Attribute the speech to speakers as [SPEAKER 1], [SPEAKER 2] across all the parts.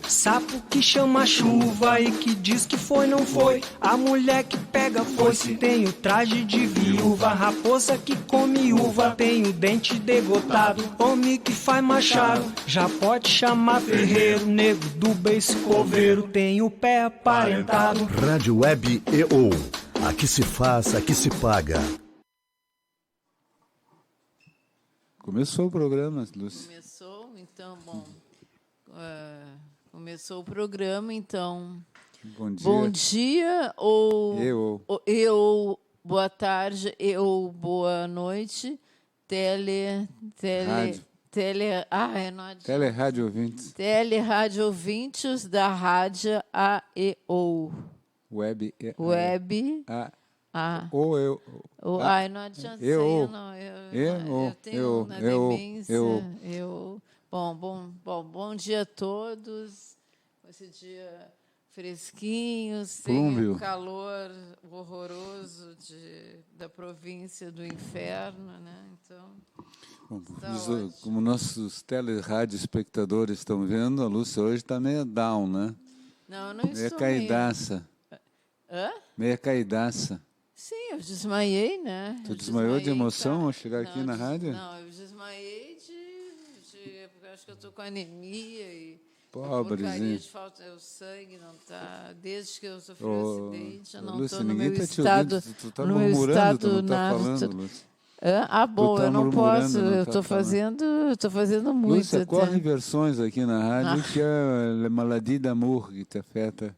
[SPEAKER 1] Sapo que chama chuva e que diz que foi, não foi. A mulher que pega foice tem o traje de viúva. Raposa que come uva tem o dente degotado. Homem que faz machado já pode chamar ferreiro. Nego do beiço coveiro tem o pé aparentado.
[SPEAKER 2] Rádio Web EO. Aqui se faz, aqui se paga.
[SPEAKER 3] Começou o programa, Lúcia.
[SPEAKER 4] Começou, então, bom. Começou o programa, então.
[SPEAKER 3] Bom dia.
[SPEAKER 4] Bom dia ou boa tarde ou boa noite.
[SPEAKER 3] Rádio ouvintes.
[SPEAKER 4] Rádio ouvintes da Rádio AEO.
[SPEAKER 3] Web.
[SPEAKER 4] Não adianta sair, não. Eu tenho uma demência. Bom dia a todos. Esse dia fresquinho, sem o calor horroroso da província do inferno, né? Então,
[SPEAKER 3] como nossos telerádio espectadores estão vendo, a Lúcia hoje está meio down, né?
[SPEAKER 4] Não, eu não estou
[SPEAKER 3] meio caidaça.
[SPEAKER 4] Hã?
[SPEAKER 3] Meia caidaça.
[SPEAKER 4] Sim, eu desmaiei, né?
[SPEAKER 3] Tu desmaiou de emoção ao chegar aqui na rádio?
[SPEAKER 4] Não, eu desmaiei porque eu acho que eu estou com anemia e
[SPEAKER 3] pobrezinho.
[SPEAKER 4] de falta, o sangue não está. Desde que eu sofri o acidente, eu não estou no
[SPEAKER 3] ninguém
[SPEAKER 4] meu
[SPEAKER 3] tá te
[SPEAKER 4] estado.
[SPEAKER 3] Ouvindo, tu tá murmurando, tu não está falando, Lúcia.
[SPEAKER 4] Bom, eu não posso. Eu estou fazendo muito.
[SPEAKER 3] Lúcia, corre versões aqui na rádio que é a maladie d'amour que te afeta.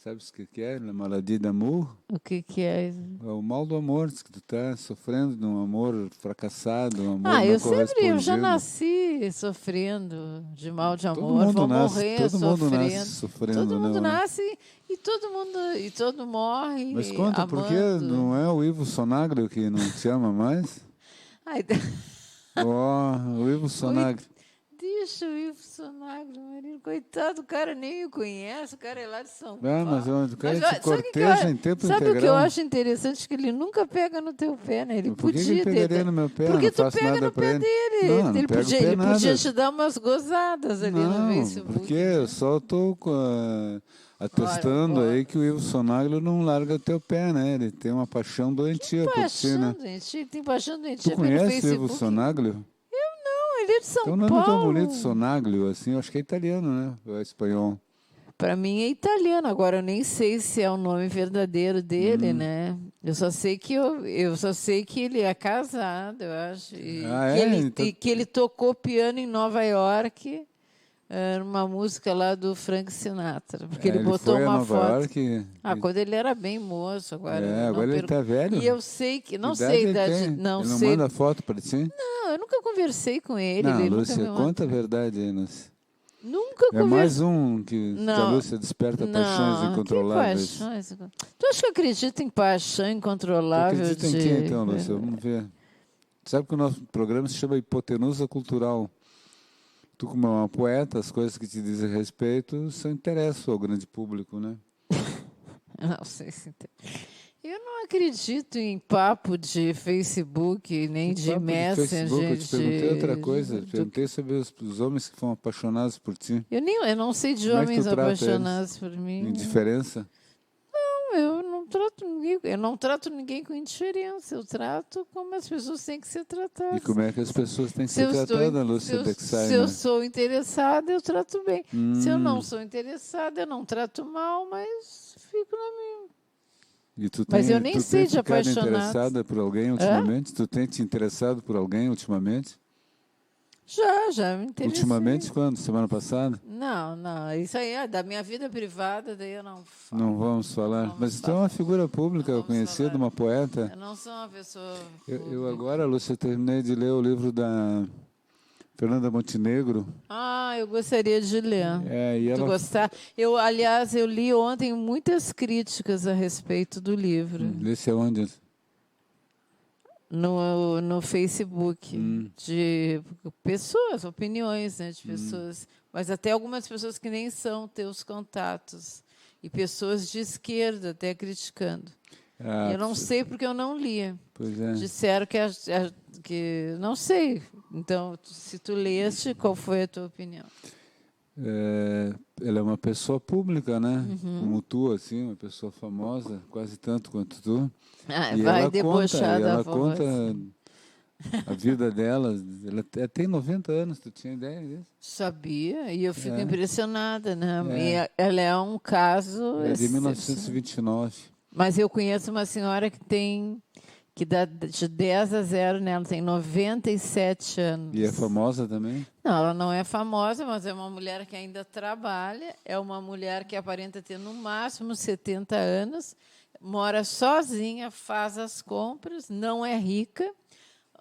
[SPEAKER 3] Sabe o que é? A maladie d'amour?
[SPEAKER 4] O que é?
[SPEAKER 3] É o mal do amor, que tu está sofrendo de um amor fracassado, um amor não correspondido.
[SPEAKER 4] Eu já nasci sofrendo de mal de amor, vou morrer
[SPEAKER 3] todo mundo nasce sofrendo.
[SPEAKER 4] Todo mundo nasce e todo morre.
[SPEAKER 3] Mas conta,
[SPEAKER 4] amando.
[SPEAKER 3] por que não é o Ivo Sonagro que não te ama mais? O Ivo Sonagro.
[SPEAKER 4] Deixa o Ivo Sonagro, marido. Coitado, o cara nem o conhece, o cara é lá de São Paulo.
[SPEAKER 3] Mas o cara te corteja em tempo integral.
[SPEAKER 4] Sabe o que eu acho interessante? Que ele nunca pega no teu pé, né? Ele
[SPEAKER 3] por que ele pegaria no meu pé?
[SPEAKER 4] Porque
[SPEAKER 3] tu
[SPEAKER 4] pega no pé dele.
[SPEAKER 3] Não,
[SPEAKER 4] ele podia te dar umas gozadas ali no Facebook.
[SPEAKER 3] Porque eu só estou atestando aí que o Ivo Sonagro não larga o teu pé, né? Ele tem uma paixão doentia por ti, né?
[SPEAKER 4] Tem paixão doentia.
[SPEAKER 3] Tu conhece o Ivo Sonagro?
[SPEAKER 4] Ele é de São Paulo.
[SPEAKER 3] Teu nome é tão bonito, Sonaglio, assim, eu acho que é italiano, né? Ou é espanhol?
[SPEAKER 4] Para mim é italiano. Agora eu nem sei se é o nome verdadeiro dele, né? Eu só sei que ele é casado, eu acho. E que ele tocou piano em Nova York. Era uma música lá do Frank Sinatra, porque ele botou
[SPEAKER 3] foi
[SPEAKER 4] uma
[SPEAKER 3] a Nova
[SPEAKER 4] foto.
[SPEAKER 3] York,
[SPEAKER 4] quando ele era bem moço, agora.
[SPEAKER 3] Agora ele está velho.
[SPEAKER 4] E eu sei que não sei a idade,
[SPEAKER 3] ele não manda foto para ti?
[SPEAKER 4] Não, eu nunca conversei com ele.
[SPEAKER 3] Não,
[SPEAKER 4] ele
[SPEAKER 3] Lúcia,
[SPEAKER 4] nunca
[SPEAKER 3] conta a verdade aí, Lúcia.
[SPEAKER 4] Nunca conversei.
[SPEAKER 3] É mais um que a Lúcia desperta paixões incontroláveis.
[SPEAKER 4] Que paixões? Tu acha que eu acredito em paixão incontrolável?
[SPEAKER 3] Tu acredita em quem, então, Lúcia? Vamos ver. Sabe que o nosso programa se chama Hipotenusa Cultural. Tu, como é uma poeta, as coisas que te dizem respeito são interessam ao grande público, né?
[SPEAKER 4] Não sei se... Eu não acredito em papo de Facebook, nem de Messenger.
[SPEAKER 3] Eu te perguntei outra coisa. Perguntei sobre os homens que foram apaixonados por ti.
[SPEAKER 4] Eu não sei de homens apaixonados por mim.
[SPEAKER 3] Indiferença?
[SPEAKER 4] Não, eu não trato ninguém com indiferença. Eu trato como as pessoas têm que ser tratadas.
[SPEAKER 3] E como é que as pessoas têm que ser tratadas, Lúcia Dexay?
[SPEAKER 4] Se eu sou interessada, eu trato bem. Se eu não sou interessada, eu não trato mal, mas fico na minha. Mas eu nem sei de apaixonado.
[SPEAKER 3] Tu tem interessada por alguém ultimamente? Tu tem te interessado por alguém ultimamente?
[SPEAKER 4] Já me interessei.
[SPEAKER 3] Ultimamente quando? Semana passada?
[SPEAKER 4] Não, isso aí é da minha vida privada, daí eu não falo.
[SPEAKER 3] Não vamos falar. Mas tu é uma figura pública, conhecida, uma poeta.
[SPEAKER 4] Eu não sou uma pessoa
[SPEAKER 3] eu agora, Lúcia, terminei de ler o livro da Fernanda Montenegro.
[SPEAKER 4] Eu gostaria de ler. Tu gostar? Aliás, eu li ontem muitas críticas a respeito do livro.
[SPEAKER 3] Lesse aonde?
[SPEAKER 4] no Facebook de pessoas, opiniões, né, de pessoas, mas até algumas pessoas que nem são teus contatos e pessoas de esquerda até criticando. Eu não sei porque eu não li.
[SPEAKER 3] Pois é.
[SPEAKER 4] Disseram que não sei. Então, se tu leste, qual foi a tua opinião?
[SPEAKER 3] Ela é uma pessoa pública, né? Como tu, assim, uma pessoa famosa, quase tanto quanto tu.
[SPEAKER 4] E vai debochar da
[SPEAKER 3] ela
[SPEAKER 4] voz.
[SPEAKER 3] conta a vida dela. Ela tem 90 anos, tu tinha ideia disso?
[SPEAKER 4] Sabia, e eu fico impressionada, né? E ela é um caso...
[SPEAKER 3] É de 1929.
[SPEAKER 4] Mas eu conheço uma senhora que dá de 10 a 0 nela, tem 97 anos.
[SPEAKER 3] E é famosa também?
[SPEAKER 4] Não, ela não é famosa, mas é uma mulher que ainda trabalha, é uma mulher que aparenta ter no máximo 70 anos, mora sozinha, faz as compras, não é rica.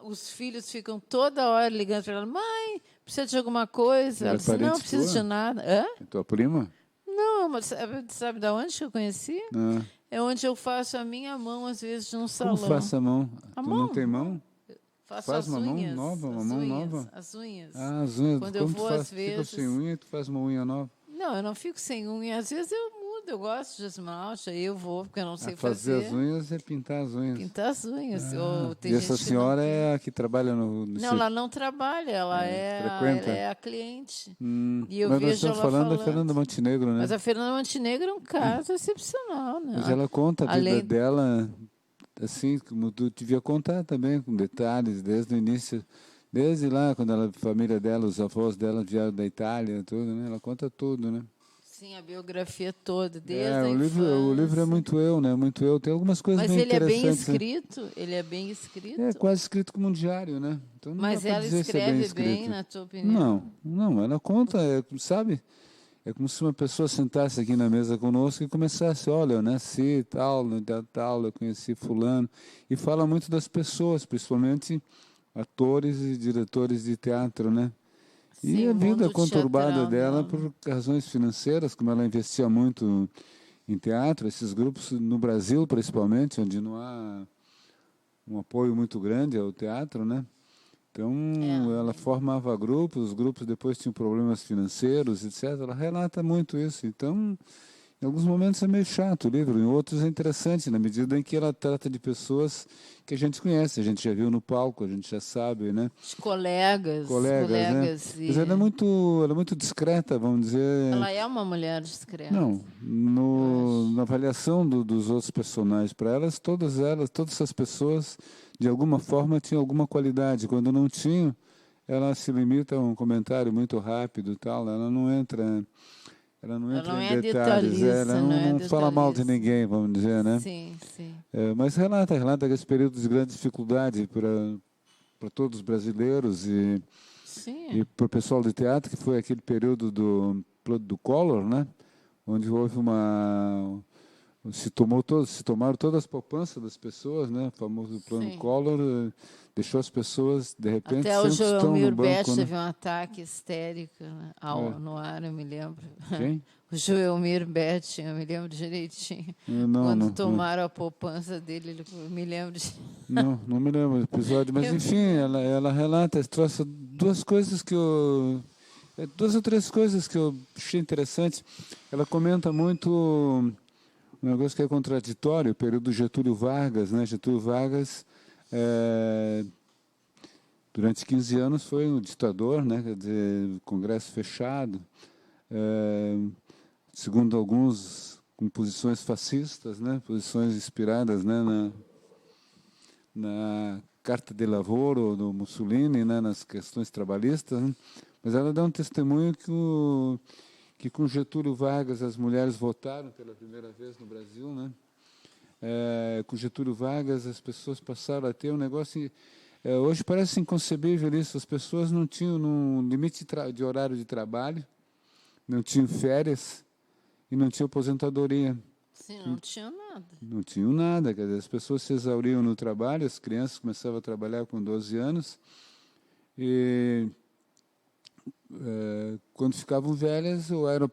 [SPEAKER 4] Os filhos ficam toda hora ligando para ela: mãe, precisa de alguma coisa? Ela disse: não, precisa de nada. Hã?
[SPEAKER 3] É tua prima?
[SPEAKER 4] Não, mas sabe de onde que eu conheci?
[SPEAKER 3] Não.
[SPEAKER 4] É onde eu faço a minha mão, às vezes, num salão.
[SPEAKER 3] Como faço a mão?
[SPEAKER 4] A
[SPEAKER 3] tu
[SPEAKER 4] mão?
[SPEAKER 3] não tem mão?
[SPEAKER 4] Faz
[SPEAKER 3] uma
[SPEAKER 4] unhas,
[SPEAKER 3] mão nova? Uma mão nova?
[SPEAKER 4] As unhas.
[SPEAKER 3] Ah, as unhas.
[SPEAKER 4] Quando
[SPEAKER 3] Como
[SPEAKER 4] eu vou,
[SPEAKER 3] tu
[SPEAKER 4] às vezes...
[SPEAKER 3] Fica sem unha, tu faz uma unha nova?
[SPEAKER 4] Não, eu não fico sem unha. Às vezes eu mudo, eu gosto de esmalte, aí eu vou, porque eu não sei
[SPEAKER 3] fazer as unhas é pintar as unhas.
[SPEAKER 4] Pintar as unhas.
[SPEAKER 3] E essa senhora é a que trabalha no
[SPEAKER 4] Não, ela não trabalha, ela
[SPEAKER 3] frequenta?
[SPEAKER 4] ela é a cliente.
[SPEAKER 3] E eu vejo nós estamos falando da Fernanda Montenegro, né?
[SPEAKER 4] Mas a Fernanda Montenegro é um caso excepcional, né?
[SPEAKER 3] Mas ela conta a vida dela, assim, como tu devia contar também, com detalhes, desde o início, desde lá, quando a família dela, os avós dela vieram da Itália, tudo, né? Ela conta tudo, né?
[SPEAKER 4] Sim, a biografia toda, desde a infância.
[SPEAKER 3] O livro é muito eu, né? Muito eu. Tem algumas coisas bem interessantes.
[SPEAKER 4] Mas ele é bem escrito? Né? Ele é bem escrito?
[SPEAKER 3] É quase escrito como um diário, né? Então, não
[SPEAKER 4] mas
[SPEAKER 3] dá pra
[SPEAKER 4] ela
[SPEAKER 3] dizer
[SPEAKER 4] escreve
[SPEAKER 3] se é
[SPEAKER 4] bem, na tua opinião?
[SPEAKER 3] Não. Ela conta, sabe? É como se uma pessoa sentasse aqui na mesa conosco e começasse: olha, eu nasci tal, no dia tal, eu conheci fulano. E fala muito das pessoas, principalmente atores e diretores de teatro, né?
[SPEAKER 4] Sim,
[SPEAKER 3] e a vida conturbada
[SPEAKER 4] teatral,
[SPEAKER 3] dela por razões financeiras, como ela investia muito em teatro, esses grupos no Brasil principalmente, onde não há um apoio muito grande ao teatro, né? Então, ela formava grupos, os grupos depois tinham problemas financeiros, etc. Ela relata muito isso. Então, em alguns momentos é meio chato o livro, em outros é interessante, na medida em que ela trata de pessoas que a gente conhece, a gente já viu no palco, a gente já sabe, né?
[SPEAKER 4] Os colegas,
[SPEAKER 3] né?
[SPEAKER 4] E...
[SPEAKER 3] Mas ela é muito discreta, vamos dizer.
[SPEAKER 4] Ela é uma mulher discreta.
[SPEAKER 3] Não, na avaliação dos outros personagens, para elas, todas essas pessoas, de alguma forma, tinham alguma qualidade. Quando não tinham, ela se limita a um comentário muito rápido e tal, ela não entra em detalhes, ela não fala mal de ninguém, vamos dizer, né?
[SPEAKER 4] Sim.
[SPEAKER 3] Mas relata esse período de grande dificuldade para todos os brasileiros e para o pessoal de teatro, que foi aquele período do Collor, né? Onde houve se tomaram todas as poupanças das pessoas, né? O famoso plano Collor deixou as pessoas, de repente,
[SPEAKER 4] até o Joelmir Beth
[SPEAKER 3] né?
[SPEAKER 4] teve um ataque histérico, né? No ar, eu me lembro.
[SPEAKER 3] Quem?
[SPEAKER 4] O Joelmir Beth, eu me lembro direitinho. Quando tomaram a poupança dele, eu me lembro.
[SPEAKER 3] Não me lembro do episódio, mas enfim, ela relata, trouxe duas ou três coisas que eu achei interessantes. Ela comenta muito um negócio que é contraditório, o período do Getúlio Vargas, né? Getúlio Vargas, durante 15 anos foi um ditador, né? Quer dizer, Congresso fechado, segundo alguns, com posições fascistas, né? Posições inspiradas, né? na Carta de Lavoro do Mussolini, né? Nas questões trabalhistas, né? Mas ela dá um testemunho que com Getúlio Vargas as mulheres votaram pela primeira vez no Brasil, né? Com Getúlio Vargas as pessoas passaram a ter um negócio... hoje parece inconcebível isso, as pessoas não tinham um limite de horário de trabalho, não tinham férias e não tinham aposentadoria.
[SPEAKER 4] Sim, não tinham nada.
[SPEAKER 3] Não tinham nada, quer dizer, as pessoas se exauriam no trabalho, as crianças começavam a trabalhar com 12 anos e... quando ficavam velhas, ou eram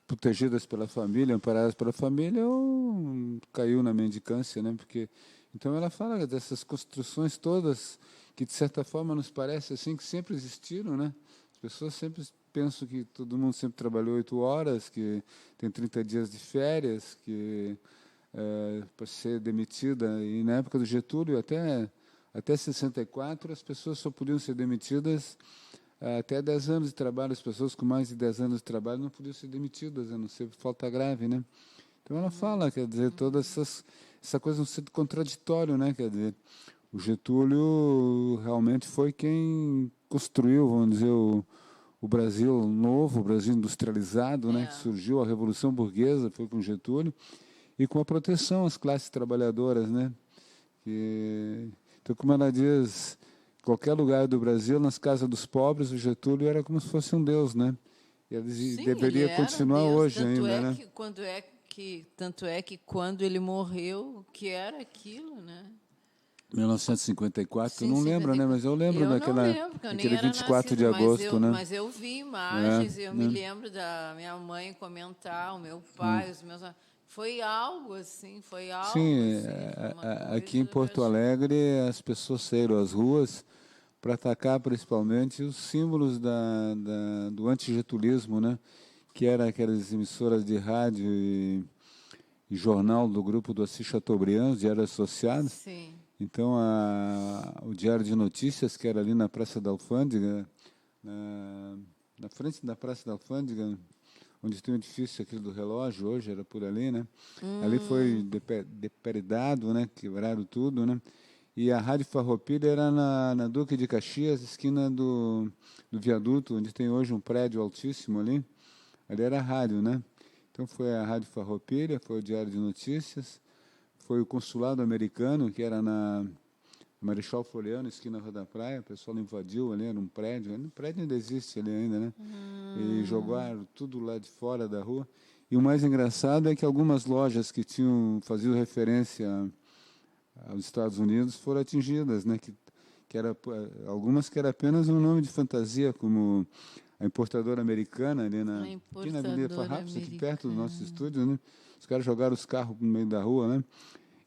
[SPEAKER 3] protegidas pela família, amparadas pela família, ou caiu na mendicância, né? Porque Então ela fala dessas construções todas que, de certa forma, nos parece assim que sempre existiram, né? As pessoas sempre pensam que todo mundo sempre trabalhou 8 horas, que tem 30 dias de férias, que para ser demitida. E na época do Getúlio, até 64, as pessoas só podiam ser demitidas até 10 anos de trabalho. As pessoas com mais de 10 anos de trabalho não podiam ser demitidas, a não ser por falta grave, né? Então ela fala, quer dizer, essa coisa um sentido contraditório, né? Quer dizer, o Getúlio realmente foi quem construiu, vamos dizer, o Brasil novo, o Brasil industrializado, né? Que surgiu, a Revolução Burguesa foi com Getúlio, e com a proteção às classes trabalhadoras, né? Então, como ela diz, em qualquer lugar do Brasil, nas casas dos pobres, o Getúlio era como se fosse um deus, né? E ele deveria continuar hoje ainda, né?
[SPEAKER 4] Tanto é que quando ele morreu, o que era aquilo, né?
[SPEAKER 3] 1954, não lembro, né? Mas eu lembro daquele 24 de agosto, né?
[SPEAKER 4] Mas eu vi imagens, eu me lembro da minha mãe comentar, o meu pai, os meus... Foi algo assim, foi algo.
[SPEAKER 3] Sim,
[SPEAKER 4] assim,
[SPEAKER 3] aqui em Porto Alegre as pessoas saíram às ruas para atacar principalmente os símbolos do antigetulismo, né? Que era aquelas emissoras de rádio e jornal do grupo do Assis Chateaubriand, Diário Associado.
[SPEAKER 4] Sim.
[SPEAKER 3] Então, o Diário de Notícias, que era ali na Praça da Alfândega, na frente da Praça da Alfândega, onde tem o edifício aquele do relógio, hoje era por ali, né? Ali foi depredado, né? Quebraram tudo, né? E a Rádio Farroupilha era na Duque de Caxias, esquina do viaduto, onde tem hoje um prédio altíssimo ali. Ali era a rádio, né? Então foi a Rádio Farroupilha, foi o Diário de Notícias, foi o Consulado Americano, que era na Marechal Floriano, esquina Rua da Praia. O pessoal invadiu ali, era um prédio. O prédio ainda existe ali ainda, né? E jogaram tudo lá de fora da rua. E o mais engraçado é que algumas lojas que faziam referência aos Estados Unidos foram atingidas, né? Algumas que era apenas um nome de fantasia, como a importadora americana ali aqui na Avenida Farrapos, aqui perto do nosso estúdio, né? Os caras jogaram os carros no meio da rua, né?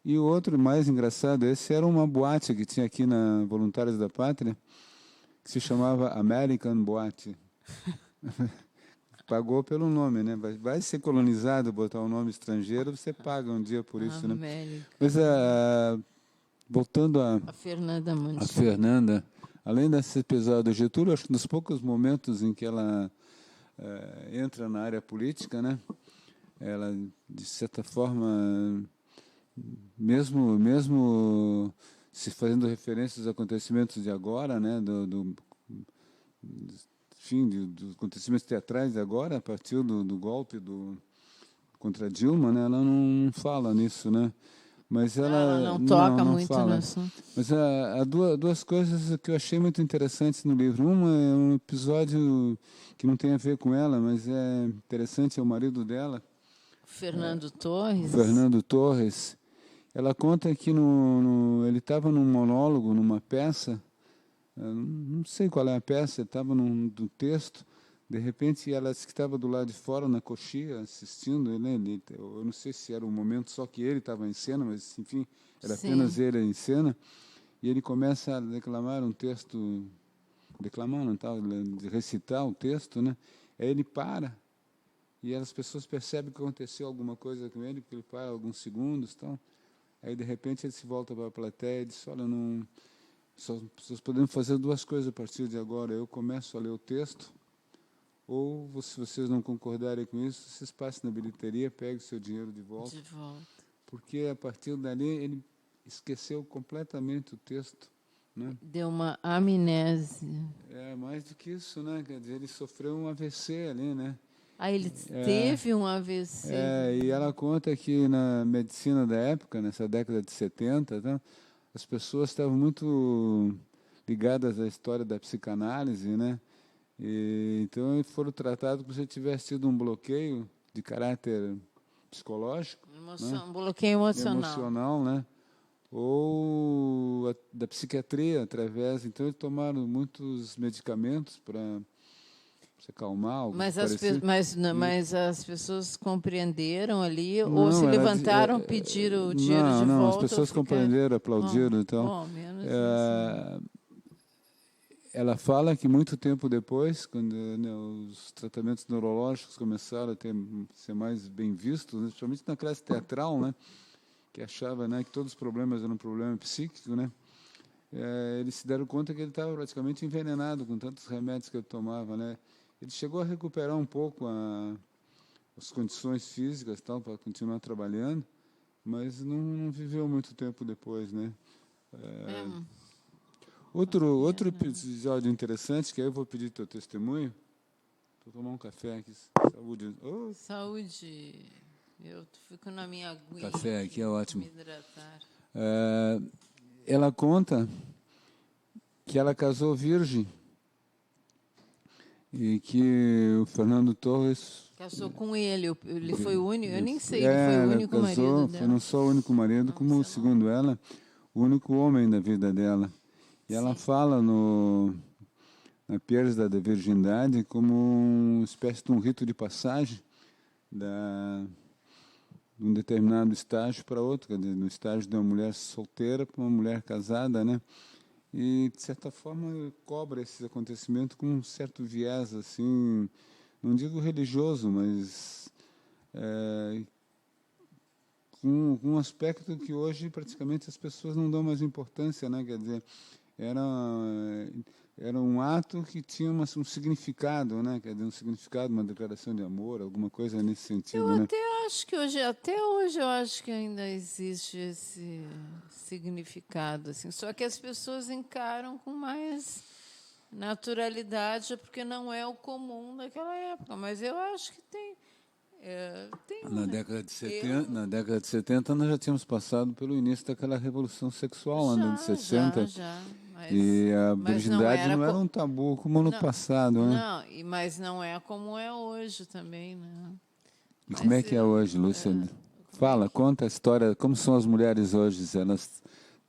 [SPEAKER 3] E o outro mais engraçado, esse era uma boate que tinha aqui na Voluntários da Pátria, que se chamava American Boate. Pagou pelo nome, né? Vai ser colonizado, botar um nome estrangeiro, você paga um dia por isso, né? Mas voltando a Fernanda, além desse episódio do Getúlio, acho que nos poucos momentos em que ela entra na área política, né? Ela, de certa forma, mesmo se fazendo referência aos acontecimentos de agora, né? Dos acontecimentos teatrais de agora, a partir do golpe contra Dilma, né? Ela não fala nisso, né? Mas ela
[SPEAKER 4] não toca
[SPEAKER 3] não
[SPEAKER 4] muito
[SPEAKER 3] fala.
[SPEAKER 4] no assunto.
[SPEAKER 3] Mas há duas coisas que eu achei muito interessantes no livro. Uma é um episódio que não tem a ver com ela, mas é interessante, é o marido dela.
[SPEAKER 4] Fernando Torres.
[SPEAKER 3] Fernando Torres. Ela conta que ele estava num monólogo, numa peça, não sei qual é a peça, estava num texto. De repente, ela disse que estava do lado de fora, na coxia, assistindo. Né? Eu não sei se era um momento só que ele estava em cena, mas, enfim, era apenas ele em cena. E ele começa a declamar um texto, de recitar o texto, né? Aí ele para, e as pessoas percebem que aconteceu alguma coisa com ele, porque ele para alguns segundos. Tal. Aí, de repente, ele se volta para a plateia e diz, olha, nós podemos fazer duas coisas a partir de agora. Eu começo a ler o texto, ou, se vocês não concordarem com isso, vocês passem na bilheteria, peguem o seu dinheiro de volta. Porque, a partir dali, ele esqueceu completamente o texto. Né?
[SPEAKER 4] Deu uma amnésia.
[SPEAKER 3] Mais do que isso, né? Quer dizer, ele sofreu um AVC ali, né?
[SPEAKER 4] Ele teve um AVC.
[SPEAKER 3] E ela conta que na medicina da época, nessa década de 70, tá, as pessoas estavam muito ligadas à história da psicanálise, né? Então, foram tratados como se tivesse tido um bloqueio de caráter psicológico. Né?
[SPEAKER 4] Um bloqueio emocional.
[SPEAKER 3] Né? Ou da psiquiatria, através... Então, eles tomaram muitos medicamentos se acalmar. Algo
[SPEAKER 4] mas as pessoas compreenderam ali, ou se levantaram, pediram o dinheiro de volta?
[SPEAKER 3] Não, as pessoas compreenderam, aplaudiram. Então,
[SPEAKER 4] menos isso.
[SPEAKER 3] Ela fala que muito tempo depois, quando os tratamentos neurológicos começaram a ser mais bem vistos, né, principalmente na classe teatral, né, que achava, né, que todos os problemas eram um problema psíquico, né, eles se deram conta que ele estava praticamente envenenado com tantos remédios que ele tomava, né. Ele chegou a recuperar um pouco as condições físicas tal para continuar trabalhando, mas não viveu muito tempo depois, né. Outro episódio interessante, que aí eu vou pedir teu testemunho. Vou tomar um café aqui. Saúde. Oh.
[SPEAKER 4] Saúde. Eu fico na minha aguinha.
[SPEAKER 3] Café aqui é ótimo.
[SPEAKER 4] Me hidratar.
[SPEAKER 3] Ela conta que ela casou virgem e que o Fernando Torres...
[SPEAKER 4] Casou com ele foi o único, eu nem sei, ele foi o único marido dela.
[SPEAKER 3] Foi não só o único marido, como, segundo ela, o único homem da vida dela. E ela fala na perda da virgindade como uma espécie de um rito de passagem de um determinado estágio para outro, quer dizer, no estágio de uma mulher solteira para uma mulher casada, né? E, de certa forma, cobra esse acontecimento com um certo viés, assim, não digo religioso, mas com um aspecto que hoje praticamente as pessoas não dão mais importância, né? Quer dizer, era um ato que tinha um significado, né? Quer dizer, um significado, uma declaração de amor, alguma coisa nesse sentido, né?
[SPEAKER 4] Acho que até hoje eu acho que ainda existe esse significado, assim. Só que as pessoas encaram com mais naturalidade, porque não é o comum daquela época. Mas eu acho que tem.
[SPEAKER 3] Na década de 70 nós já tínhamos passado pelo início daquela revolução sexual, ano de 60.
[SPEAKER 4] Já.
[SPEAKER 3] E a virgindade não era um tabu como no passado, né?
[SPEAKER 4] Não, mas não é como é hoje também, né?
[SPEAKER 3] E como é que é hoje, Lúcia? Fala, conta a história, como são as mulheres hoje? Elas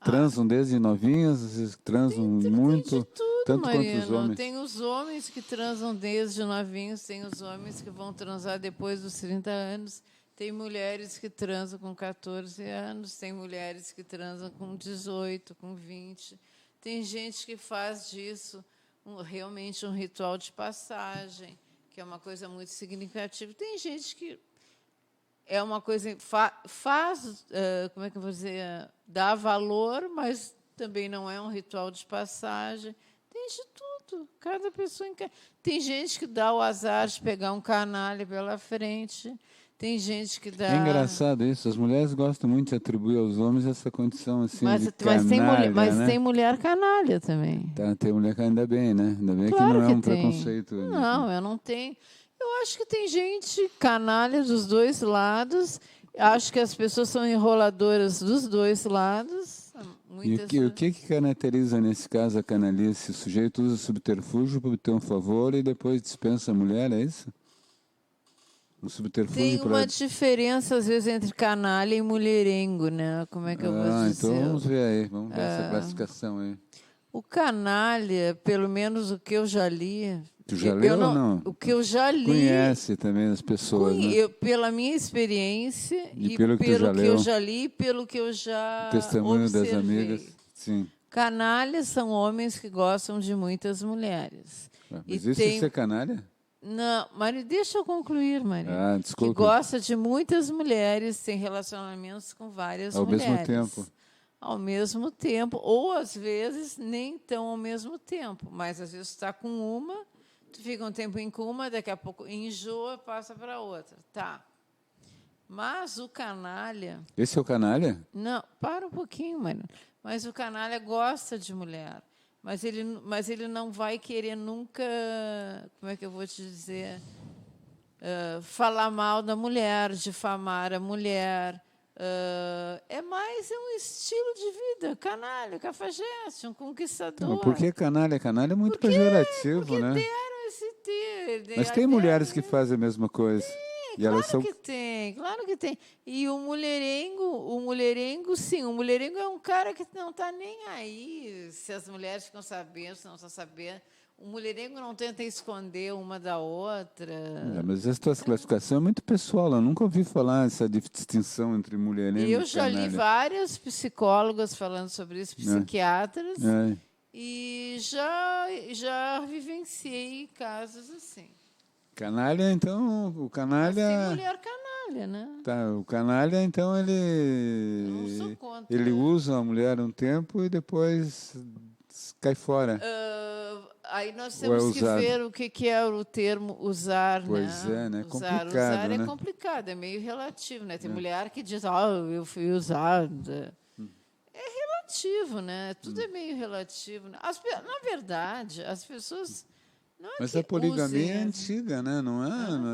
[SPEAKER 3] transam desde novinhas, transam muito,
[SPEAKER 4] tem de tudo,
[SPEAKER 3] tanto
[SPEAKER 4] Mariano.
[SPEAKER 3] quanto os homens?
[SPEAKER 4] Tem os homens que transam desde novinhos, tem os homens que vão transar depois dos 30 anos, tem mulheres que transam com 14 anos, tem mulheres que transam com 18, com 20. Tem gente que faz disso realmente um ritual de passagem, que é uma coisa muito significativa. Tem gente que é uma coisa faz, como é que eu vou dizer, dá valor, mas também não é um ritual de passagem. Tem de tudo. Cada pessoa tem gente que dá o azar de pegar um canalha pela frente. Tem gente que dá...
[SPEAKER 3] É engraçado isso. As mulheres gostam muito de atribuir aos homens essa condição assim de canalha,
[SPEAKER 4] mas
[SPEAKER 3] né?
[SPEAKER 4] tem mulher canalha também.
[SPEAKER 3] Tem mulher que ainda bem, né? Ainda bem
[SPEAKER 4] Claro
[SPEAKER 3] que não é um
[SPEAKER 4] tem.
[SPEAKER 3] preconceito.
[SPEAKER 4] Não, eu não tenho. Eu acho que tem gente canalha dos dois lados. Acho que as pessoas são enroladoras dos dois lados.
[SPEAKER 3] E o que caracteriza, nesse caso, a canalice? O sujeito usa subterfúgio para obter um favor e depois dispensa a mulher, é isso? Um subterfúgio
[SPEAKER 4] tem uma diferença, às vezes, entre canalha e mulherengo, né? Como é que eu vou dizer?
[SPEAKER 3] Então vamos ver aí, vamos ver essa classificação aí.
[SPEAKER 4] O canalha, pelo menos o que eu já li...
[SPEAKER 3] Tu já leu ou não?
[SPEAKER 4] O que eu já li...
[SPEAKER 3] Conhece também as pessoas, né?
[SPEAKER 4] Pela minha experiência
[SPEAKER 3] e pelo que eu
[SPEAKER 4] já li e pelo que eu já
[SPEAKER 3] testemunho
[SPEAKER 4] observei.
[SPEAKER 3] Das amigas, sim.
[SPEAKER 4] Canalhas são homens que gostam de muitas mulheres.
[SPEAKER 3] Mas isso é ser canalha?
[SPEAKER 4] Não, Maria, deixa eu concluir, Maria.
[SPEAKER 3] Desculpa.
[SPEAKER 4] Que gosta de muitas mulheres, tem relacionamentos com várias mulheres.
[SPEAKER 3] Ao mesmo tempo.
[SPEAKER 4] Ao mesmo tempo, ou às vezes nem tão ao mesmo tempo, mas às vezes está com uma, tu fica um tempo com uma, daqui a pouco enjoa, passa para outra. Tá. Mas o canalha...
[SPEAKER 3] Esse é o canalha?
[SPEAKER 4] Não, para um pouquinho, Maria. Mas o canalha gosta de mulher. Mas ele não vai querer nunca, como é que eu vou te dizer, falar mal da mulher, difamar a mulher. É mais um estilo de vida, canalha, cafajeste, um conquistador.
[SPEAKER 3] Mas por que canalha? Canalha é muito pejorativo,
[SPEAKER 4] porque
[SPEAKER 3] né?
[SPEAKER 4] Deram esse ter.
[SPEAKER 3] Mas tem mulheres que fazem a mesma coisa.
[SPEAKER 4] Claro que tem. E o mulherengo, sim, o mulherengo é um cara que não está nem aí se as mulheres ficam sabendo, se não estão sabendo. O mulherengo não tenta esconder uma da outra.
[SPEAKER 3] Mas essa tua classificação é muito pessoal. Eu nunca ouvi falar essa distinção entre mulherengo e
[SPEAKER 4] Eu já li
[SPEAKER 3] canalha.
[SPEAKER 4] várias psicólogas falando sobre isso, psiquiatras, e já vivenciei casos assim.
[SPEAKER 3] Canalha, então, o canalha...
[SPEAKER 4] Mas tem mulher canalha, né?
[SPEAKER 3] Tá, o canalha, então,
[SPEAKER 4] Não sou contra.
[SPEAKER 3] ele usa a mulher um tempo e depois cai fora.
[SPEAKER 4] Aí nós temos que ver o que é o termo usar,
[SPEAKER 3] pois
[SPEAKER 4] né?
[SPEAKER 3] É complicado,
[SPEAKER 4] usar
[SPEAKER 3] né?
[SPEAKER 4] é complicado, é meio relativo, né? Tem mulher que diz, eu fui usada. É relativo, né? Tudo é meio relativo. Né? Na verdade, as pessoas...
[SPEAKER 3] Mas a poligamia é antiga, né? Não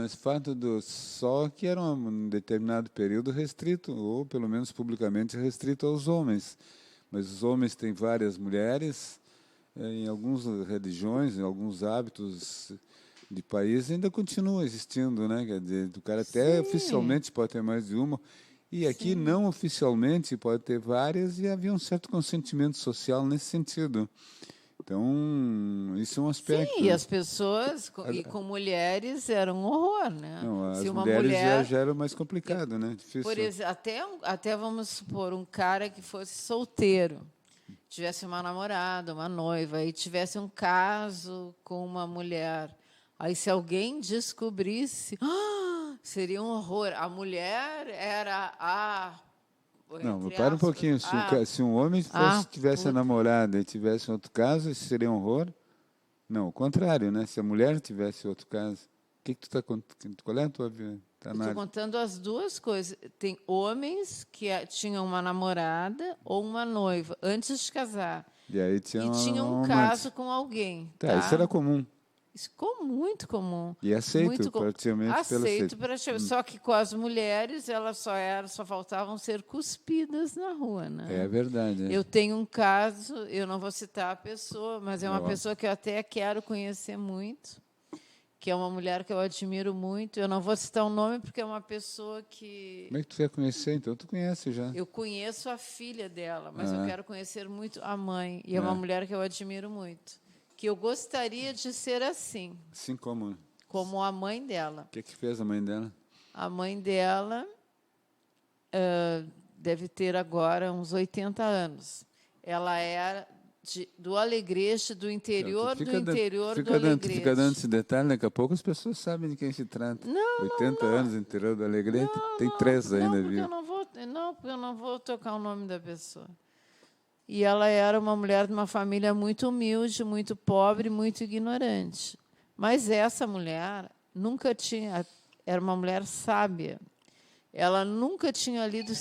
[SPEAKER 3] é esse fato só que era um determinado período restrito, ou pelo menos publicamente restrito aos homens. Mas os homens têm várias mulheres, em algumas religiões, em alguns hábitos de país ainda continua existindo, né? Quer dizer, o cara até oficialmente pode ter mais de uma, e aqui não oficialmente pode ter várias, e havia um certo consentimento social nesse sentido. Então, isso é um aspecto.
[SPEAKER 4] Sim, e as pessoas, e com mulheres, era um horror, né?
[SPEAKER 3] Não, as
[SPEAKER 4] Se uma
[SPEAKER 3] mulheres já era mais complicado, né? Difícil.
[SPEAKER 4] Por exemplo, até vamos supor, um cara que fosse solteiro, tivesse uma namorada, uma noiva, e tivesse um caso com uma mulher. Aí, se alguém descobrisse, seria um horror. A mulher era a...
[SPEAKER 3] Não, para um pouquinho. Se um homem tivesse a namorada e tivesse outro caso, isso seria um horror? Não, o contrário, né? Se a mulher tivesse outro caso, o que tu está contando? Qual é a tua
[SPEAKER 4] Estou contando as duas coisas. Tem homens que tinham uma namorada ou uma noiva antes de casar.
[SPEAKER 3] E aí tinha
[SPEAKER 4] um caso com alguém.
[SPEAKER 3] Tá, isso era comum.
[SPEAKER 4] Isso ficou muito comum.
[SPEAKER 3] E aceito, praticamente.
[SPEAKER 4] Aceito. Só que com as mulheres, elas só faltavam ser cuspidas na rua. Né?
[SPEAKER 3] É verdade.
[SPEAKER 4] Eu tenho um caso, eu não vou citar a pessoa, mas é uma pessoa que eu até quero conhecer muito, que é uma mulher que eu admiro muito. Eu não vou citar o nome, porque é uma pessoa que...
[SPEAKER 3] Como é que tu quer conhecer? Então, tu conhece já.
[SPEAKER 4] Eu conheço a filha dela, mas eu quero conhecer muito a mãe. E é uma mulher que eu admiro muito. Que eu gostaria de ser assim.
[SPEAKER 3] Assim como?
[SPEAKER 4] Como a mãe dela.
[SPEAKER 3] O que fez a mãe dela?
[SPEAKER 4] A mãe dela deve ter agora uns 80 anos. Ela era do Alegrete, do interior do Alegrete.
[SPEAKER 3] Fica dando esse detalhe, daqui a pouco as pessoas sabem de quem se trata. 80 anos, interior do Alegrete. Tem 3 ainda, viu?
[SPEAKER 4] Porque eu não vou tocar o nome da pessoa. E ela era uma mulher de uma família muito humilde, muito pobre, muito ignorante. Mas essa mulher nunca tinha... Era uma mulher sábia. Ela nunca tinha lido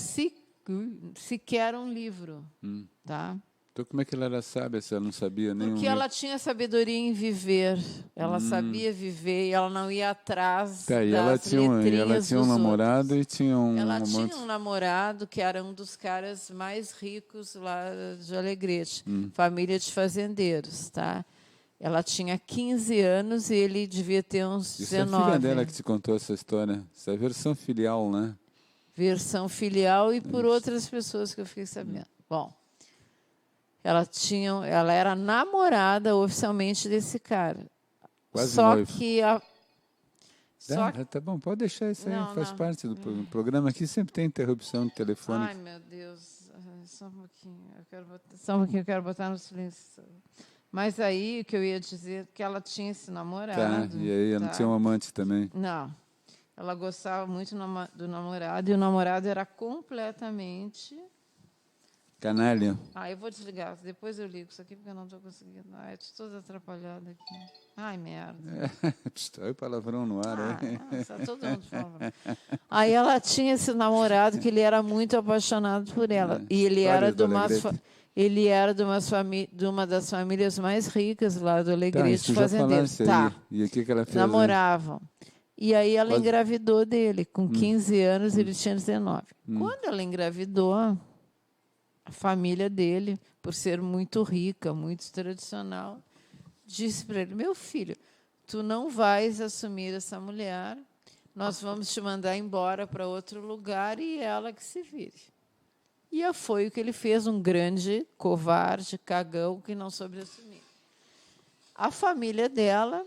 [SPEAKER 4] sequer um livro. Tá?
[SPEAKER 3] Então, como é que ela era sábia se ela não sabia nem
[SPEAKER 4] Porque ela tinha sabedoria em viver. Ela sabia viver e ela não ia atrás das letrinhas
[SPEAKER 3] ela tinha um namorado e tinha um
[SPEAKER 4] amante. Tinha um namorado que era um dos caras mais ricos lá de Alegrete. Família de fazendeiros, tá? Ela tinha 15 anos e ele devia ter uns 19. Isso é a
[SPEAKER 3] filha dela que te contou essa história. Essa é a versão filial, né?
[SPEAKER 4] Versão filial e por outras pessoas que eu fiquei sabendo. Bom... Ela era namorada oficialmente desse cara.
[SPEAKER 3] Quase
[SPEAKER 4] só
[SPEAKER 3] noivo.
[SPEAKER 4] que
[SPEAKER 3] tá bom, pode deixar isso aí, faz parte do programa. Aqui sempre tem interrupção de telefone.
[SPEAKER 4] Ai, meu Deus. Só um pouquinho. Eu quero botar no silêncio. Mas aí, o que eu ia dizer, que ela tinha esse namorado.
[SPEAKER 3] Tá, e aí ela tinha um amante também.
[SPEAKER 4] Não. Ela gostava muito do namorado, e o namorado era completamente...
[SPEAKER 3] Canalha.
[SPEAKER 4] Eu vou desligar. Depois eu ligo isso aqui, porque eu não estou conseguindo. Estou toda atrapalhada aqui. Ai, merda.
[SPEAKER 3] Olha o palavrão no ar.
[SPEAKER 4] Nossa, todo mundo falando. Aí ela tinha esse namorado que ele era muito apaixonado por ela. E ele era de uma das famílias mais ricas lá do Alegrete Fazendeiros.
[SPEAKER 3] E o que ela fez?
[SPEAKER 4] Namoravam. E aí ela engravidou dele. Com 15 anos, ele tinha 19. Quando ela engravidou... A família dele, por ser muito rica, muito tradicional, disse para ele: meu filho, tu não vais assumir essa mulher, nós vamos te mandar embora para outro lugar e ela que se vire. E foi o que ele fez, um grande covarde, cagão, que não soube assumir. a família dela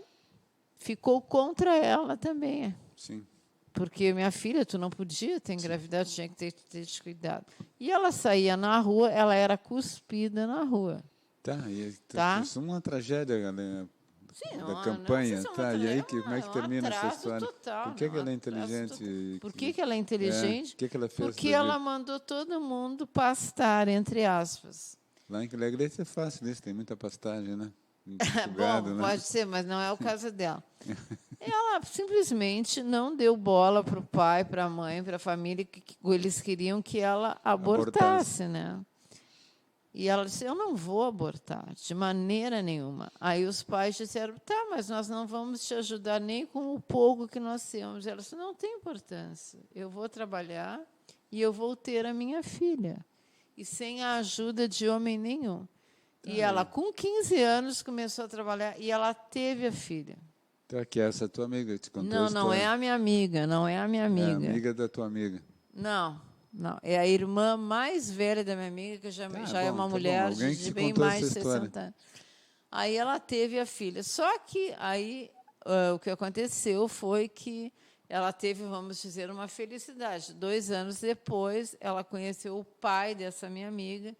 [SPEAKER 4] ficou contra ela também.
[SPEAKER 3] Sim.
[SPEAKER 4] Porque minha filha, tu não podia ter engravidado, tinha que ter cuidado. E ela saía na rua, ela era cuspida na rua.
[SPEAKER 3] Tá, e
[SPEAKER 4] Tá?
[SPEAKER 3] isso é uma tragédia, galera.
[SPEAKER 4] Sim,
[SPEAKER 3] Da campanha,
[SPEAKER 4] não,
[SPEAKER 3] tá? E aí, como é que termina essa
[SPEAKER 4] atraso
[SPEAKER 3] história?
[SPEAKER 4] total,
[SPEAKER 3] Por que ela é inteligente?
[SPEAKER 4] Por que ela é inteligente?
[SPEAKER 3] O que ela fez?
[SPEAKER 4] Porque ela mandou todo mundo pastar, entre aspas.
[SPEAKER 3] Lá em Alegrete é fácil isso, tem muita pastagem, né?
[SPEAKER 4] Bom,
[SPEAKER 3] né?
[SPEAKER 4] pode ser, mas não é o caso dela. Ela simplesmente não deu bola para o pai, para a mãe, para a família, que eles queriam que ela abortasse, né? E ela disse, eu não vou abortar, de maneira nenhuma. Aí os pais disseram, tá, mas nós não vamos te ajudar nem com o pouco que nós temos. Ela disse, não tem importância, eu vou trabalhar e eu vou ter a minha filha. E sem a ajuda de homem nenhum. E ela, com 15 anos, começou a trabalhar e ela teve a filha.
[SPEAKER 3] Então, aqui, essa tua amiga te contou
[SPEAKER 4] Não, não é a minha amiga, não é a minha amiga.
[SPEAKER 3] É a amiga da tua amiga.
[SPEAKER 4] Não, não. É a irmã mais velha da minha amiga, que já é uma mulher de bem mais de 60 anos. Aí ela teve a filha. Só que aí o que aconteceu foi que ela teve, vamos dizer, uma felicidade. 2 anos depois, ela conheceu o pai dessa minha amiga,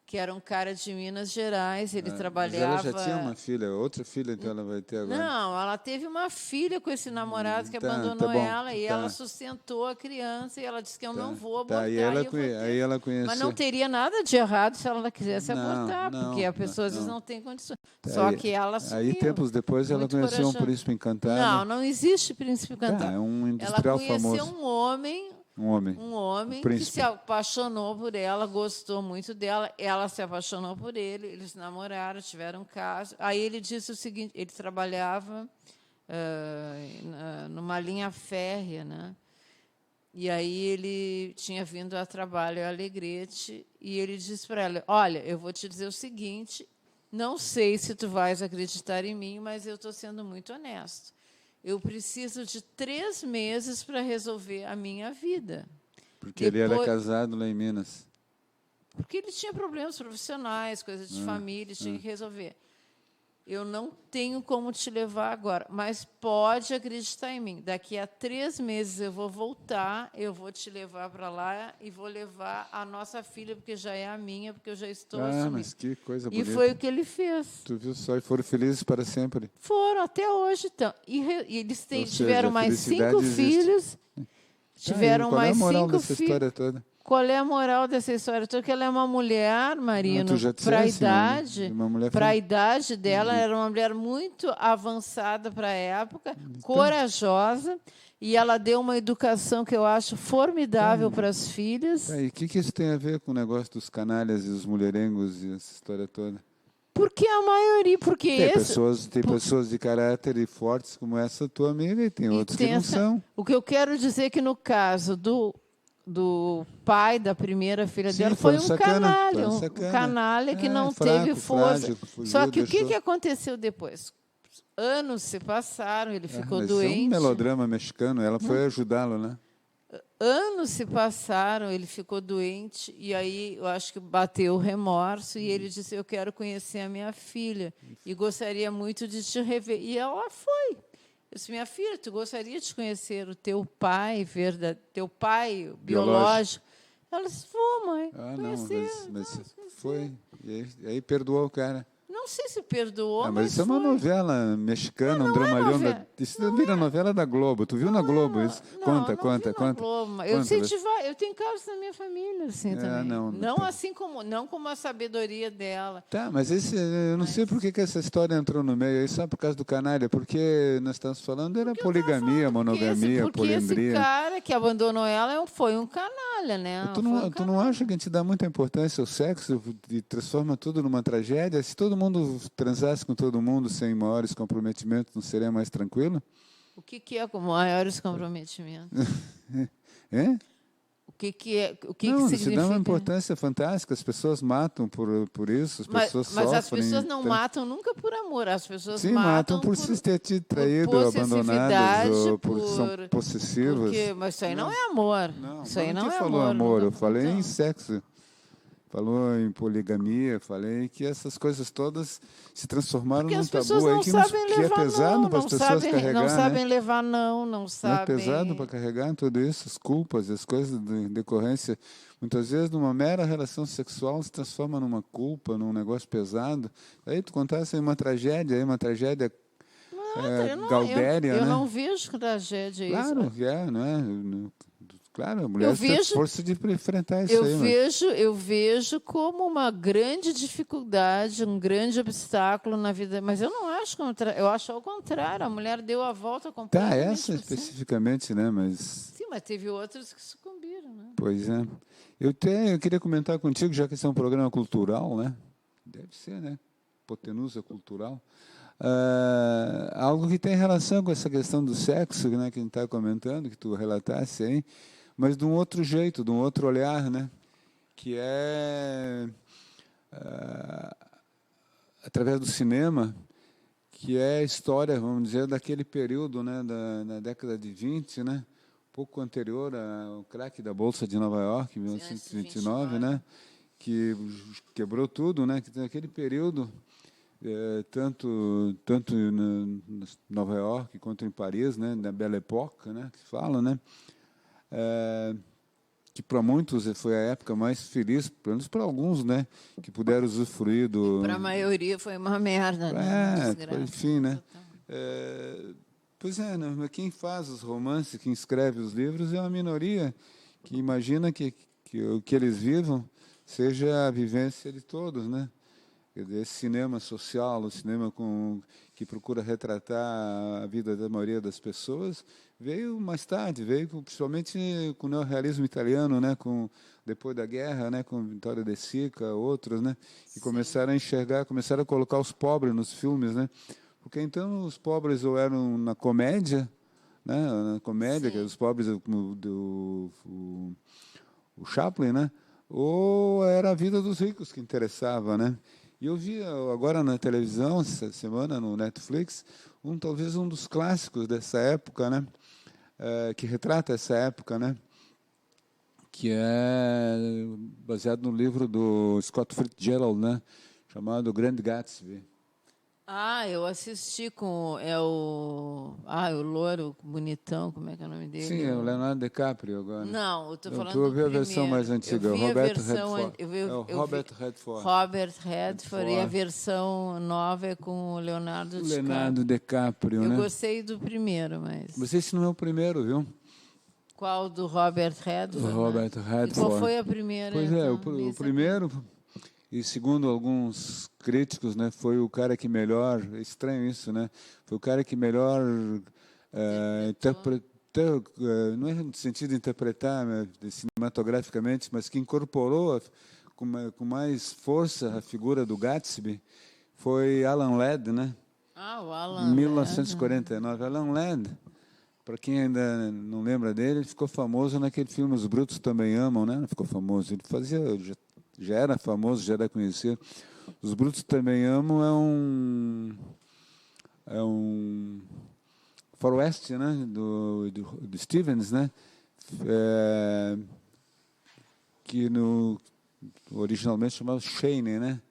[SPEAKER 4] que era um cara de Minas Gerais, ele trabalhava...
[SPEAKER 3] Mas ela já tinha uma filha, outra filha, então ela vai ter agora?
[SPEAKER 4] Não, ela teve uma filha com esse namorado que abandonou ela, e ela sustentou a criança, e ela disse que eu não vou abortar.
[SPEAKER 3] Aí ela conheceu...
[SPEAKER 4] Mas não teria nada de errado se ela quisesse abortar, porque a pessoa às vezes não tem condições. Só que ela assumiu.
[SPEAKER 3] Aí, tempos depois, ela conheceu um príncipe encantado.
[SPEAKER 4] Não existe príncipe encantado.
[SPEAKER 3] É um industrial famoso.
[SPEAKER 4] Ela conheceu um homem que se apaixonou por ela, gostou muito dela, ela se apaixonou por ele, eles namoraram, tiveram um caso. Aí ele disse o seguinte, ele trabalhava numa linha férrea, né? E aí ele tinha vindo a trabalho a Alegrete, e ele disse para ela, olha, eu vou te dizer o seguinte, não sei se tu vais acreditar em mim, mas eu estou sendo muito honesto. Eu preciso de 3 meses para resolver a minha vida.
[SPEAKER 3] Porque ele era casado lá em Minas.
[SPEAKER 4] Porque ele tinha problemas profissionais, coisas de família, tinha que resolver. Eu não tenho como te levar agora, mas pode acreditar em mim. Daqui a 3 meses eu vou voltar, eu vou te levar para lá e vou levar a nossa filha, porque já é a minha, porque eu já estou assumindo.
[SPEAKER 3] Mas que coisa bonita.
[SPEAKER 4] E foi o que ele fez.
[SPEAKER 3] Tu viu só, e foram felizes para sempre.
[SPEAKER 4] Foram, até hoje. Então. E eles tiveram mais 5 filhos. Tiveram mais 5 filhos. Qual é a moral dessa história toda? Qual é a moral dessa história? Porque ela é uma mulher, Marino, para a idade dela, era uma mulher muito avançada para a época, corajosa, e ela deu uma educação que eu acho formidável para as filhas.
[SPEAKER 3] E o que isso tem a ver com o negócio dos canalhas e os mulherengos e essa história toda?
[SPEAKER 4] Porque a maioria...
[SPEAKER 3] Tem pessoas de caráter fortes como essa tua amiga, e tem outros que não são.
[SPEAKER 4] O que eu quero dizer é que, no caso do pai da primeira filha dela, foi um canalha, um canalha que não teve força.
[SPEAKER 3] Frágil, fugiu,
[SPEAKER 4] só que o que aconteceu depois? Anos se passaram, ele ficou doente.
[SPEAKER 3] É um melodrama mexicano, ela foi ajudá-lo, né?
[SPEAKER 4] Anos se passaram, ele ficou doente, e aí eu acho que bateu o remorso, e ele disse, eu quero conhecer a minha filha, e gostaria muito de te rever. E ela foi. Eu disse, minha filha, tu gostaria de conhecer o teu pai, teu pai biológico? Ela disse, vou, mãe.
[SPEAKER 3] Mas foi. E aí perdoou o cara.
[SPEAKER 4] Não sei se perdoou,
[SPEAKER 3] mas isso é uma novela mexicana, um dramalhão. Isso vira novela da Globo. Tu viu na Globo isso? Conta.
[SPEAKER 4] Eu tenho casos na minha família, assim, também. Não assim como a sabedoria dela.
[SPEAKER 3] Tá, mas eu não sei por que essa história entrou no meio. Isso só por causa do canalha. Porque nós estamos falando era poligamia, monogamia, poliandria.
[SPEAKER 4] Porque esse cara que abandonou ela foi um canalha, né?
[SPEAKER 3] Tu não acha que a gente dá muita importância ao sexo e transforma tudo numa tragédia? Se todo mundo transasse com todo mundo sem maiores comprometimentos, não seria mais tranquilo?
[SPEAKER 4] O que é com maiores comprometimentos?
[SPEAKER 3] É?
[SPEAKER 4] O que
[SPEAKER 3] significa?
[SPEAKER 4] Isso
[SPEAKER 3] dá uma importância fantástica. As pessoas matam por isso, as pessoas sofrem.
[SPEAKER 4] Mas as pessoas não matam nunca por amor. As pessoas
[SPEAKER 3] matam por se ter te traído, abandonadas, ou porque são possessivas.
[SPEAKER 4] Mas isso aí não é amor.
[SPEAKER 3] Não,
[SPEAKER 4] isso aí não é
[SPEAKER 3] falou amor. Eu falei em sexo. falou em poligamia, falei que essas coisas todas se transformaram
[SPEAKER 4] Porque
[SPEAKER 3] num
[SPEAKER 4] as pessoas
[SPEAKER 3] tabu aí
[SPEAKER 4] não
[SPEAKER 3] que,
[SPEAKER 4] sabem
[SPEAKER 3] que é
[SPEAKER 4] levar
[SPEAKER 3] pesado
[SPEAKER 4] não,
[SPEAKER 3] para as pessoas carregar,
[SPEAKER 4] não sabem
[SPEAKER 3] né?
[SPEAKER 4] levar não
[SPEAKER 3] Não é
[SPEAKER 4] sabem.
[SPEAKER 3] pesado para carregar tudo isso, as culpas, as coisas de decorrência. Muitas vezes, numa mera relação sexual, se transforma numa culpa, num negócio pesado. Aí tu contasse uma tragédia gaudéria,
[SPEAKER 4] Eu
[SPEAKER 3] né?
[SPEAKER 4] não vejo tragédia isso.
[SPEAKER 3] Claro que é, não é? Claro, a mulher
[SPEAKER 4] Eu
[SPEAKER 3] tem
[SPEAKER 4] vejo,
[SPEAKER 3] força de enfrentar isso aí, mas...
[SPEAKER 4] eu vejo como uma grande dificuldade, um grande obstáculo na vida. Mas eu não acho eu acho ao contrário. A mulher deu a volta
[SPEAKER 3] Tá,
[SPEAKER 4] completamente
[SPEAKER 3] essa
[SPEAKER 4] por cima.
[SPEAKER 3] especificamente, né? Mas...
[SPEAKER 4] Sim, mas teve outros que sucumbiram, né?
[SPEAKER 3] Pois é. Eu queria comentar contigo, já que esse é um programa cultural, né? Deve ser, né? Hipotenusa cultural. Algo que tem relação com essa questão do sexo, né? Que a gente está comentando, que tu relatasse aí, mas de um outro jeito, de um outro olhar, né? Que é através do cinema, que é a história, vamos dizer, daquele período, né? Na década de 20, né? Pouco anterior ao crack da Bolsa de Nova York, em 1929, né? Que quebrou tudo, né? Que naquele período, tanto em Nova York quanto em Paris, né? Na Belle Époque, né? Que se fala, né? Que para muitos foi a época mais feliz, pelo menos para alguns, né? Que puderam usufruir do...
[SPEAKER 4] Para a maioria foi uma merda, né?
[SPEAKER 3] Enfim, né? Pois é, né? Quem faz os romances, quem escreve os livros é uma minoria que imagina que o que eles vivam seja a vivência de todos, né? Esse cinema social, o cinema que procura retratar a vida da maioria das pessoas, veio mais tarde, veio principalmente com o neorrealismo italiano, né? Depois da guerra, né? Com Vittorio De Sica, outros, né? Que começaram a enxergar, começaram a colocar os pobres nos filmes, né? Porque então os pobres ou eram na comédia, né? Na comédia, que os pobres o Chaplin, né? Ou era a vida dos ricos que interessava, né? E eu vi agora na televisão, essa semana, no Netflix, talvez um dos clássicos dessa época, né? Que retrata essa época, né? Que é baseado no livro do Scott Fitzgerald, né? Chamado O Grande Gatsby.
[SPEAKER 4] Eu assisti com o louro bonitão, como é que é o nome dele?
[SPEAKER 3] Sim, é o Leonardo DiCaprio agora.
[SPEAKER 4] Não, eu estou falando
[SPEAKER 3] do primeiro. Eu vi a versão mais antiga, o Robert Redford.
[SPEAKER 4] Robert Redford e a versão nova é com o Leonardo DiCaprio.
[SPEAKER 3] Leonardo DiCaprio, né?
[SPEAKER 4] Eu gostei do primeiro, mas...
[SPEAKER 3] Mas esse não é o primeiro, viu?
[SPEAKER 4] Qual do Robert Redford?
[SPEAKER 3] O Robert Redford.
[SPEAKER 4] E qual foi a primeira?
[SPEAKER 3] Pois é, o primeiro... E segundo alguns críticos, né, foi o cara que melhor, é estranho isso, né? Foi o cara que melhor interpretou, não é no sentido de interpretar, né, cinematograficamente, mas que incorporou com mais força a figura do Gatsby, foi Alan Ladd, né?
[SPEAKER 4] O Alan.
[SPEAKER 3] 1949. Alan Ladd, para quem ainda não lembra dele, ele ficou famoso naquele filme Os Brutos Também Amam, né? Não ficou famoso, ele fazia... Já era famoso, já era conhecido. Os Brutos Também Amam é um faroeste, né, do Stevens, né, que originalmente chamava Shane, né.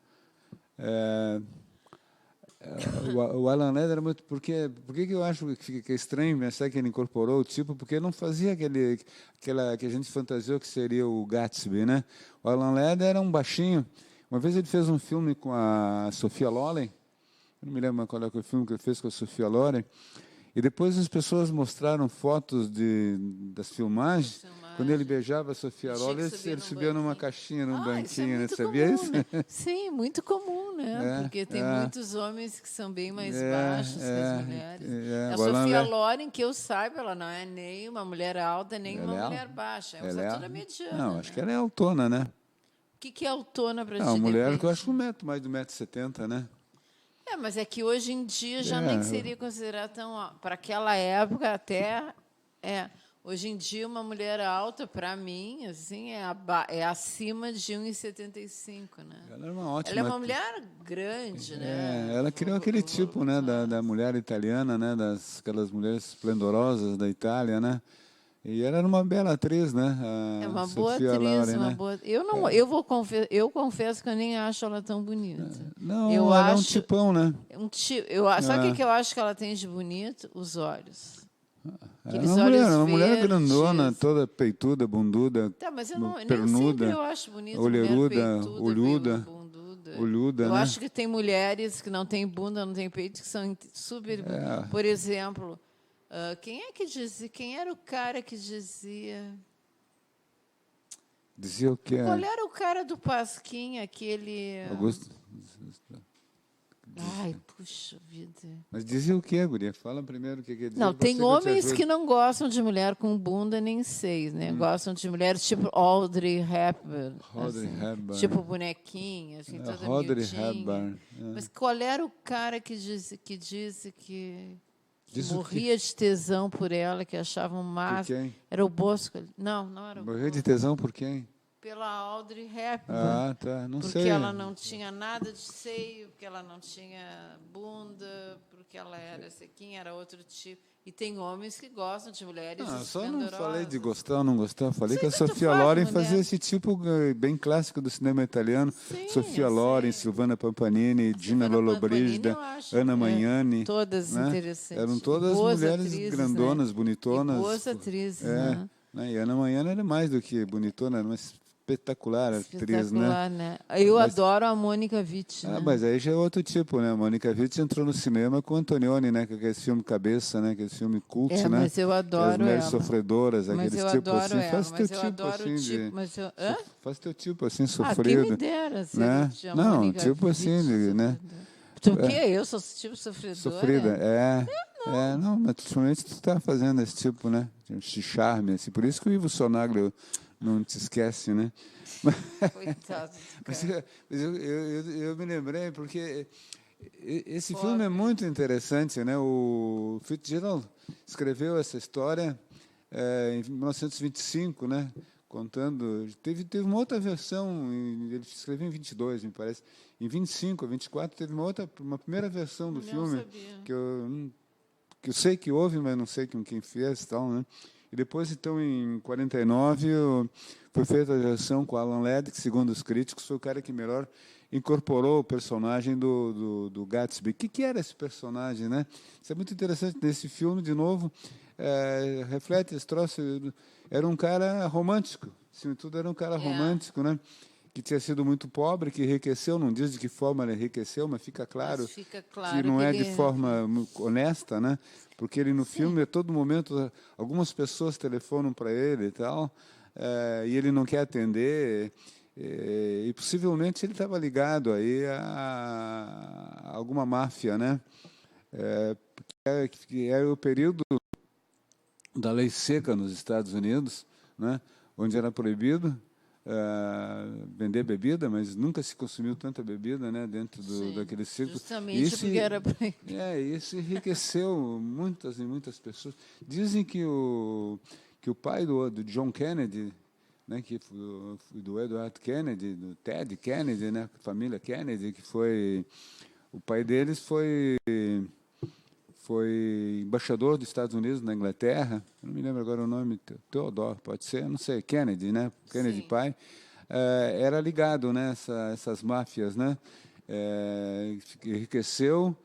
[SPEAKER 3] O Alan Ladd era muito... Por que eu acho que é estranho pensar que ele incorporou o tipo? Porque ele não fazia aquela que a gente fantasiou que seria o Gatsby, né? O Alan Ladd era um baixinho. Uma vez ele fez um filme com a Sophia Loren, eu não me lembro qual é o filme que ele fez com a Sophia Loren, e depois as pessoas mostraram fotos das filmagens. Quando ele beijava a Sofia Loren, ele subia numa caixinha, num banquinho, né? Sabia
[SPEAKER 4] comum,
[SPEAKER 3] isso?
[SPEAKER 4] Né? Sim, muito comum, né? Porque tem muitos homens que são bem mais baixos que as mulheres. A Sophia Loren, que eu saiba, ela não é nem uma mulher alta, nem uma mulher baixa. É uma altura mediana.
[SPEAKER 3] Não, acho que ela é altona, né?
[SPEAKER 4] O que é altona para ti?
[SPEAKER 3] Uma mulher que eu acho mais de 1,70 m, né?
[SPEAKER 4] Mas é que hoje em dia já nem seria considerado tão... Para aquela época até... Hoje em dia, uma mulher alta, para mim, assim, é acima de 1,75 m, né?
[SPEAKER 3] Ela é uma ótima...
[SPEAKER 4] Ela é uma mulher grande, né?
[SPEAKER 3] Ela criou aquele tipo, né, da mulher italiana, né, aquelas mulheres esplendorosas da Itália, né? E ela era uma bela atriz, né?
[SPEAKER 4] É uma
[SPEAKER 3] Sofia
[SPEAKER 4] boa atriz,
[SPEAKER 3] Loren,
[SPEAKER 4] uma
[SPEAKER 3] né?
[SPEAKER 4] boa. Eu confesso que eu nem acho ela tão bonita.
[SPEAKER 3] Não,
[SPEAKER 4] Eu
[SPEAKER 3] ela é um
[SPEAKER 4] acho
[SPEAKER 3] tipão, né?
[SPEAKER 4] sabe o que eu acho que ela tem de bonito? Os olhos.
[SPEAKER 3] É
[SPEAKER 4] Aqueles
[SPEAKER 3] uma
[SPEAKER 4] olhos
[SPEAKER 3] mulher, uma mulher
[SPEAKER 4] verdes.
[SPEAKER 3] grandona, toda peituda, bunduda,
[SPEAKER 4] Tá, mas eu não, nem
[SPEAKER 3] pernuda,
[SPEAKER 4] sempre eu acho bonita
[SPEAKER 3] olheruda,
[SPEAKER 4] mulher peituda,
[SPEAKER 3] olhuda,
[SPEAKER 4] bunduda.
[SPEAKER 3] olhuda,
[SPEAKER 4] Eu
[SPEAKER 3] né?
[SPEAKER 4] acho que tem mulheres que não têm bunda, não têm peito, que são super... Por exemplo, quem era o cara que dizia...
[SPEAKER 3] Dizia o quê?
[SPEAKER 4] Qual era o cara do Pasquim, aquele...
[SPEAKER 3] Augusto.
[SPEAKER 4] Ai, puxa vida.
[SPEAKER 3] Mas dizia o quê, guria? Fala primeiro o que quer dizer.
[SPEAKER 4] Não, tem
[SPEAKER 3] Você que eu te
[SPEAKER 4] homens
[SPEAKER 3] ajudo.
[SPEAKER 4] que não gostam de mulher com bunda nem seio, né? Gostam de mulheres tipo Audrey Hepburn.
[SPEAKER 3] Audrey
[SPEAKER 4] assim,
[SPEAKER 3] Hepburn.
[SPEAKER 4] tipo bonequinha, assim, toda
[SPEAKER 3] Audrey
[SPEAKER 4] miudinha.
[SPEAKER 3] Hepburn.
[SPEAKER 4] Mas qual era o cara que disse que
[SPEAKER 3] Diz o
[SPEAKER 4] morria de tesão por ela, que achava um
[SPEAKER 3] Por
[SPEAKER 4] máximo?
[SPEAKER 3] quem?
[SPEAKER 4] Era o Bosco? Não, não era o
[SPEAKER 3] Morrer de
[SPEAKER 4] Bosco.
[SPEAKER 3] tesão por quem?
[SPEAKER 4] Pela Audrey Hepburn.
[SPEAKER 3] Ah, tá. Não
[SPEAKER 4] Porque
[SPEAKER 3] sei.
[SPEAKER 4] ela não tinha nada de seio, porque ela não tinha bunda, porque ela era sequinha, era outro tipo. E tem homens que gostam de mulheres
[SPEAKER 3] Só não
[SPEAKER 4] esplendorosas.
[SPEAKER 3] falei de gostar ou não gostar. Falei que a
[SPEAKER 4] tanto
[SPEAKER 3] Sofia
[SPEAKER 4] faz,
[SPEAKER 3] Loren
[SPEAKER 4] mulher.
[SPEAKER 3] fazia esse tipo bem clássico do cinema italiano.
[SPEAKER 4] Sim,
[SPEAKER 3] Sofia
[SPEAKER 4] eu
[SPEAKER 3] Loren,
[SPEAKER 4] sei.
[SPEAKER 3] Silvana Pampanini, Gina
[SPEAKER 4] Silvana
[SPEAKER 3] Lollobrigida,
[SPEAKER 4] Pampanini, eu acho,
[SPEAKER 3] Ana Magnani.
[SPEAKER 4] todas
[SPEAKER 3] né?
[SPEAKER 4] interessantes.
[SPEAKER 3] Eram todas
[SPEAKER 4] Boas
[SPEAKER 3] mulheres
[SPEAKER 4] atrizes,
[SPEAKER 3] grandonas,
[SPEAKER 4] né?
[SPEAKER 3] bonitonas.
[SPEAKER 4] E boas atrizes, né?
[SPEAKER 3] Né? E Ana Magnani era mais do que bonitona, era uma espetacular atriz, né?
[SPEAKER 4] Espetacular, né? Eu adoro a Mônica Witt, né?
[SPEAKER 3] Mas aí já é outro tipo, né? A Mônica Witt entrou no cinema com o Antonioni, né? Com aquele filme Cabeça, né? Aquele filme cult, né?
[SPEAKER 4] Mas eu adoro
[SPEAKER 3] As mulheres
[SPEAKER 4] ela.
[SPEAKER 3] sofredoras,
[SPEAKER 4] Mas
[SPEAKER 3] aqueles
[SPEAKER 4] eu
[SPEAKER 3] tipos
[SPEAKER 4] adoro
[SPEAKER 3] assim.
[SPEAKER 4] ela,
[SPEAKER 3] Faz teu
[SPEAKER 4] mas eu
[SPEAKER 3] tipo
[SPEAKER 4] adoro
[SPEAKER 3] assim
[SPEAKER 4] o tipo... Hã?
[SPEAKER 3] Faz teu tipo assim,
[SPEAKER 4] Quem
[SPEAKER 3] sofrido.
[SPEAKER 4] me dera ser
[SPEAKER 3] né?
[SPEAKER 4] a
[SPEAKER 3] Não,
[SPEAKER 4] Mônica
[SPEAKER 3] tipo
[SPEAKER 4] Witt,
[SPEAKER 3] assim, né?
[SPEAKER 4] Tu o quê? Eu sou tipo sofredora?
[SPEAKER 3] Sofrida, não, mas ultimamente tu tá fazendo esse tipo, né? Esse charme, assim. Por isso que o Ivo Sonaglio não te esquece, né?
[SPEAKER 4] Coitado.
[SPEAKER 3] Mas eu me lembrei, porque esse filme é muito interessante, né? O Fitzgerald escreveu essa história em 1925, né? Contando... Teve uma outra versão, ele escreveu em 22, me parece. Em 25, 24, teve uma primeira versão do filme, que eu sei que houve, mas não sei quem fez e tal, né? E depois, então, em 49, foi feita a versão com Alan Ladd, que, segundo os críticos, foi o cara que melhor incorporou o personagem do Gatsby. O que era esse personagem, né? Isso é muito interessante. Nesse filme, de novo, reflete esse troço. Era um cara romântico. Acima de tudo, era um cara romântico, né? Que tinha sido muito pobre, que enriqueceu. Não diz de que forma ele enriqueceu, mas fica claro, que não é de forma honesta, né? Porque ele, no filme, a todo momento, algumas pessoas telefonam para ele e tal, e ele não quer atender, e possivelmente ele estava ligado aí a alguma máfia, né? Porque era o período da lei seca nos Estados Unidos, né? Onde era proibido vender bebida, mas nunca se consumiu tanta bebida, né, dentro daquele círculo.
[SPEAKER 4] Justamente porque era proibido.
[SPEAKER 3] Isso enriqueceu muitas e muitas pessoas. Dizem que o pai do John Kennedy, né, que do Edward Kennedy, do Ted Kennedy, né, família Kennedy, que foi o pai deles foi embaixador dos Estados Unidos na Inglaterra, não me lembro agora o nome, Theodore, pode ser, não sei, Kennedy, né? Kennedy pai, era ligado, né, essas máfias, né? Enriqueceu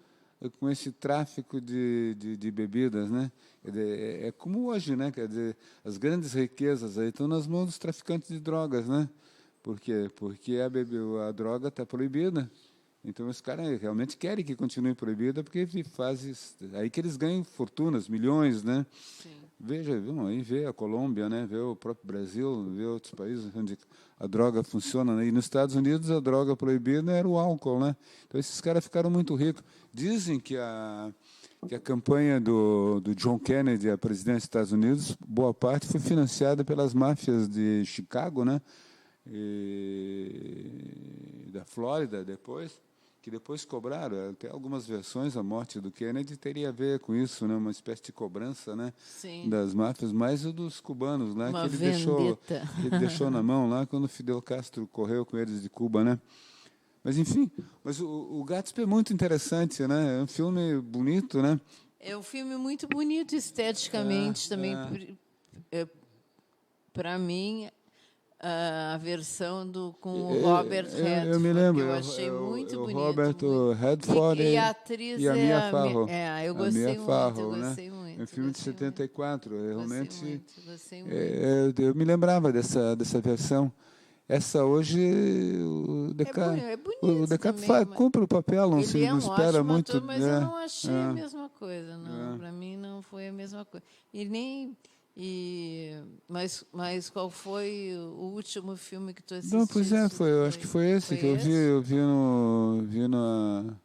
[SPEAKER 3] com esse tráfico de bebidas, né? É como hoje, né? Quer dizer, as grandes riquezas aí estão nas mãos dos traficantes de drogas, né? Por quê? Porque a droga está proibida. Então, os caras realmente querem que continue proibida, porque faz aí que eles ganham fortunas, milhões, né? Sim. Veja, aí vê a Colômbia, né? Vê o próprio Brasil, vê outros países onde a droga funciona, né? E nos Estados Unidos a droga proibida era o álcool, né? Então, esses caras ficaram muito ricos. Dizem que a campanha do John Kennedy à presidência dos Estados Unidos, boa parte foi financiada pelas máfias de Chicago, né? E da Flórida depois, que depois cobraram, até algumas versões, a morte do Kennedy teria a ver com isso, né? Uma espécie de cobrança, né? Sim. Das máfias, mais o dos cubanos, né? Que ele deixou na mão lá quando Fidel Castro correu com eles de Cuba, né? Mas, enfim, o Gatsby é muito interessante, né? É um filme bonito, né?
[SPEAKER 4] É um filme muito bonito esteticamente também. para mim, a versão com o Robert Redford,
[SPEAKER 3] eu me lembro,
[SPEAKER 4] que eu achei muito bonito.
[SPEAKER 3] Robert Redford
[SPEAKER 4] e a atriz
[SPEAKER 3] e a Mia Farrow.
[SPEAKER 4] Eu gostei muito,
[SPEAKER 3] Farrow,
[SPEAKER 4] eu gostei muito.
[SPEAKER 3] É um filme de 74, realmente.
[SPEAKER 4] Gostei muito.
[SPEAKER 3] Eu me lembrava dessa versão. Essa hoje o DiCaprio cumpre o papel, não se não espera muito.
[SPEAKER 4] Ator, mas eu não achei a mesma coisa, não. Para mim não foi a mesma coisa. Mas qual foi o último filme que tu assistiu?
[SPEAKER 3] Não, pois eu acho que foi esse que eu vi no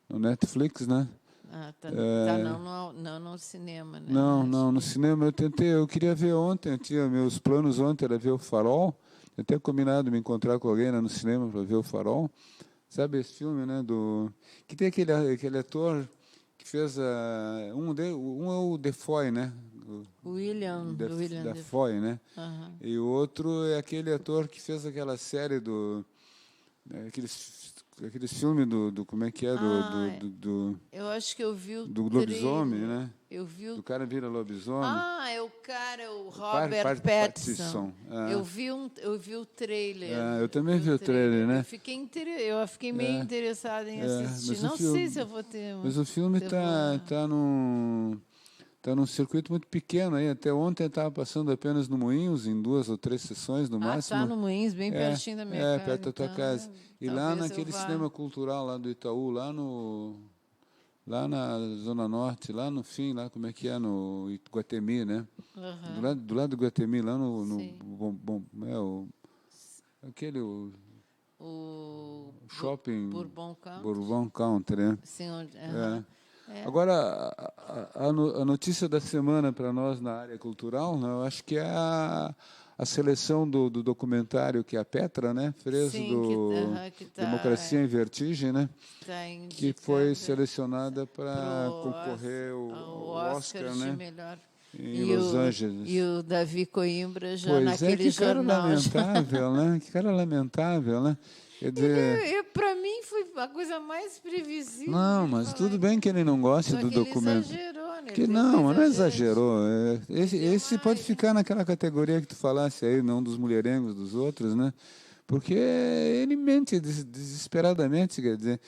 [SPEAKER 3] Netflix, né?
[SPEAKER 4] Não no cinema, né?
[SPEAKER 3] Não, no cinema eu queria ver ontem, eu tinha meus planos ontem era ver o Farol. Eu até combinado me encontrar com alguém lá no cinema para ver o Farol. Sabe esse filme, né? Que tem aquele ator que fez um é o Defoe, né?
[SPEAKER 4] William
[SPEAKER 3] Defoe, né? E o outro é aquele ator que fez aquela série aqueles filmes do como é que é
[SPEAKER 4] eu acho que eu vi o
[SPEAKER 3] do lobisomem, né?
[SPEAKER 4] Eu vi
[SPEAKER 3] do cara vira lobisomem.
[SPEAKER 4] É o Robert Pattinson. Eu vi o trailer.
[SPEAKER 3] Eu também vi o trailer, né?
[SPEAKER 4] Eu fiquei meio interessada em assistir. Não sei se eu vou ter.
[SPEAKER 3] Mas o filme está num circuito muito pequeno aí. Até ontem estava passando apenas no Moinhos, em 2 ou 3 sessões no máximo.
[SPEAKER 4] Está no Moinhos, bem pertinho da minha casa.
[SPEAKER 3] Perto da tua casa. E lá naquele cinema cultural lá do Itaú, lá na Zona Norte, lá no fim, lá como é que é, no Iguatemi, né? Do lado do Iguatemi, lá o shopping Bourbon Country, né?
[SPEAKER 4] Sim,
[SPEAKER 3] Agora, a notícia da semana para nós na área cultural, né, eu acho que é a seleção do documentário que a Petra, né, fez Democracia em Vertigem, né, que foi selecionada para concorrer ao Oscar, né,
[SPEAKER 4] melhor.
[SPEAKER 3] Em Los Angeles.
[SPEAKER 4] E o Davi Coimbra já naquele jornal.
[SPEAKER 3] Que cara lamentável, né? Quer dizer,
[SPEAKER 4] para mim foi a coisa mais previsível.
[SPEAKER 3] Não, mas tudo bem que ele não goste do documento.
[SPEAKER 4] Ele exagerou, né?
[SPEAKER 3] Não exagerou. Esse pode ficar naquela categoria que tu falasse aí, não dos mulherengos dos outros, né? Porque ele mente desesperadamente, quer dizer.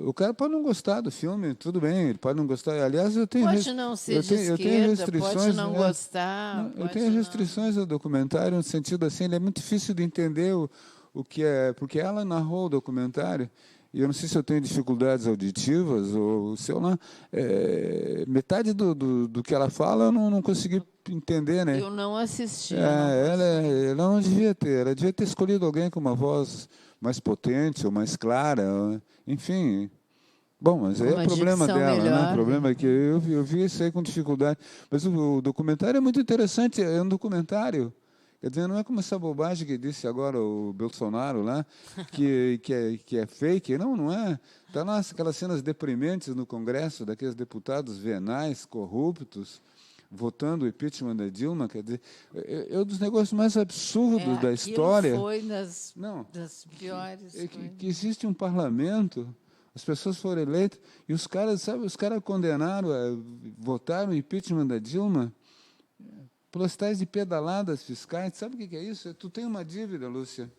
[SPEAKER 3] O cara pode não gostar do filme, tudo bem, ele pode não gostar. Aliás, eu tenho
[SPEAKER 4] pode não ser de esquerda, pode não gostar.
[SPEAKER 3] Eu tenho restrições ao documentário no sentido assim, ele é muito difícil de entender o que é, porque ela narrou o documentário. E eu não sei se eu tenho dificuldades auditivas ou se eu não. Metade do que ela fala eu não consegui entender, né?
[SPEAKER 4] Eu não assisti.
[SPEAKER 3] Ela não devia ter. Ela devia ter escolhido alguém com uma voz mais potente ou mais clara. Enfim. Bom, mas aí é problema dela, melhor, né? O problema é que eu vi isso aí com dificuldade. Mas o documentário é muito interessante. É um documentário. Quer dizer, não é como essa bobagem que disse agora o Bolsonaro lá, que é fake. Não é. Está lá aquelas cenas deprimentes no Congresso, daqueles deputados venais, corruptos, votando o impeachment da Dilma. Quer dizer, é um dos negócios mais absurdos da história.
[SPEAKER 4] Foi das piores.
[SPEAKER 3] Que existe um parlamento, as pessoas foram eleitas, e os caras condenaram, votaram o impeachment da Dilma, pelas tais de pedaladas fiscais. Sabe o que é isso? Tu tem uma dívida, Lúcia,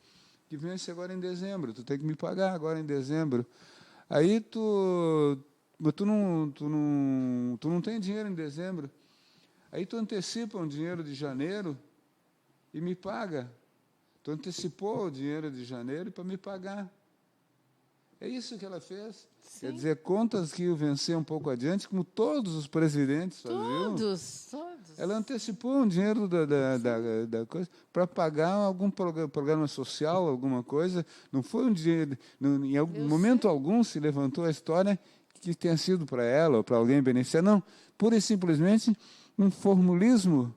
[SPEAKER 3] que vence agora em dezembro. Tu tem que me pagar agora em dezembro. Aí tu não tem dinheiro em dezembro. Aí tu antecipa um dinheiro de janeiro e me paga. Tu antecipou o dinheiro de janeiro para me pagar. É isso que ela fez. Sim. Quer dizer, contas que iam vencer um pouco adiante, como todos os presidentes faziam. Todos. Ela antecipou um dinheiro da coisa para pagar algum programa social, alguma coisa. Não foi um dinheiro. Em momento algum se levantou a história que tenha sido para ela ou para alguém beneficiar. Não, pura e simplesmente um formulismo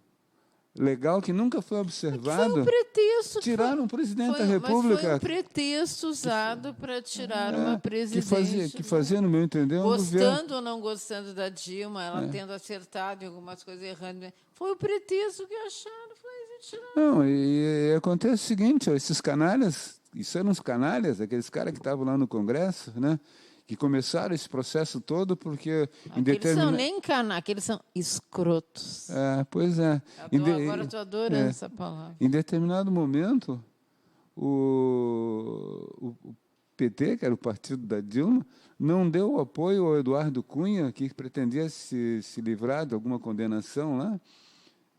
[SPEAKER 3] legal que nunca foi observado.
[SPEAKER 4] Foi um pretexto.
[SPEAKER 3] Tiraram o presidente da República.
[SPEAKER 4] Mas foi um pretexto usado para tirar uma presidente.
[SPEAKER 3] Que fazia, no meu entender,
[SPEAKER 4] gostando ou não gostando da Dilma, ela tendo acertado em algumas coisas, errando. Foi o pretexto que acharam, foi tirar.
[SPEAKER 3] Não, e acontece o seguinte, esses canalhas, isso eram os canalhas, aqueles caras que estavam lá no Congresso, né? que começaram esse processo todo porque...
[SPEAKER 4] Aqueles são nem canais, aqueles são escrotos.
[SPEAKER 3] Pois é.
[SPEAKER 4] Agora estou adorando essa palavra.
[SPEAKER 3] Em determinado momento, o PT, que era o partido da Dilma, não deu apoio ao Eduardo Cunha, que pretendia se livrar de alguma condenação lá.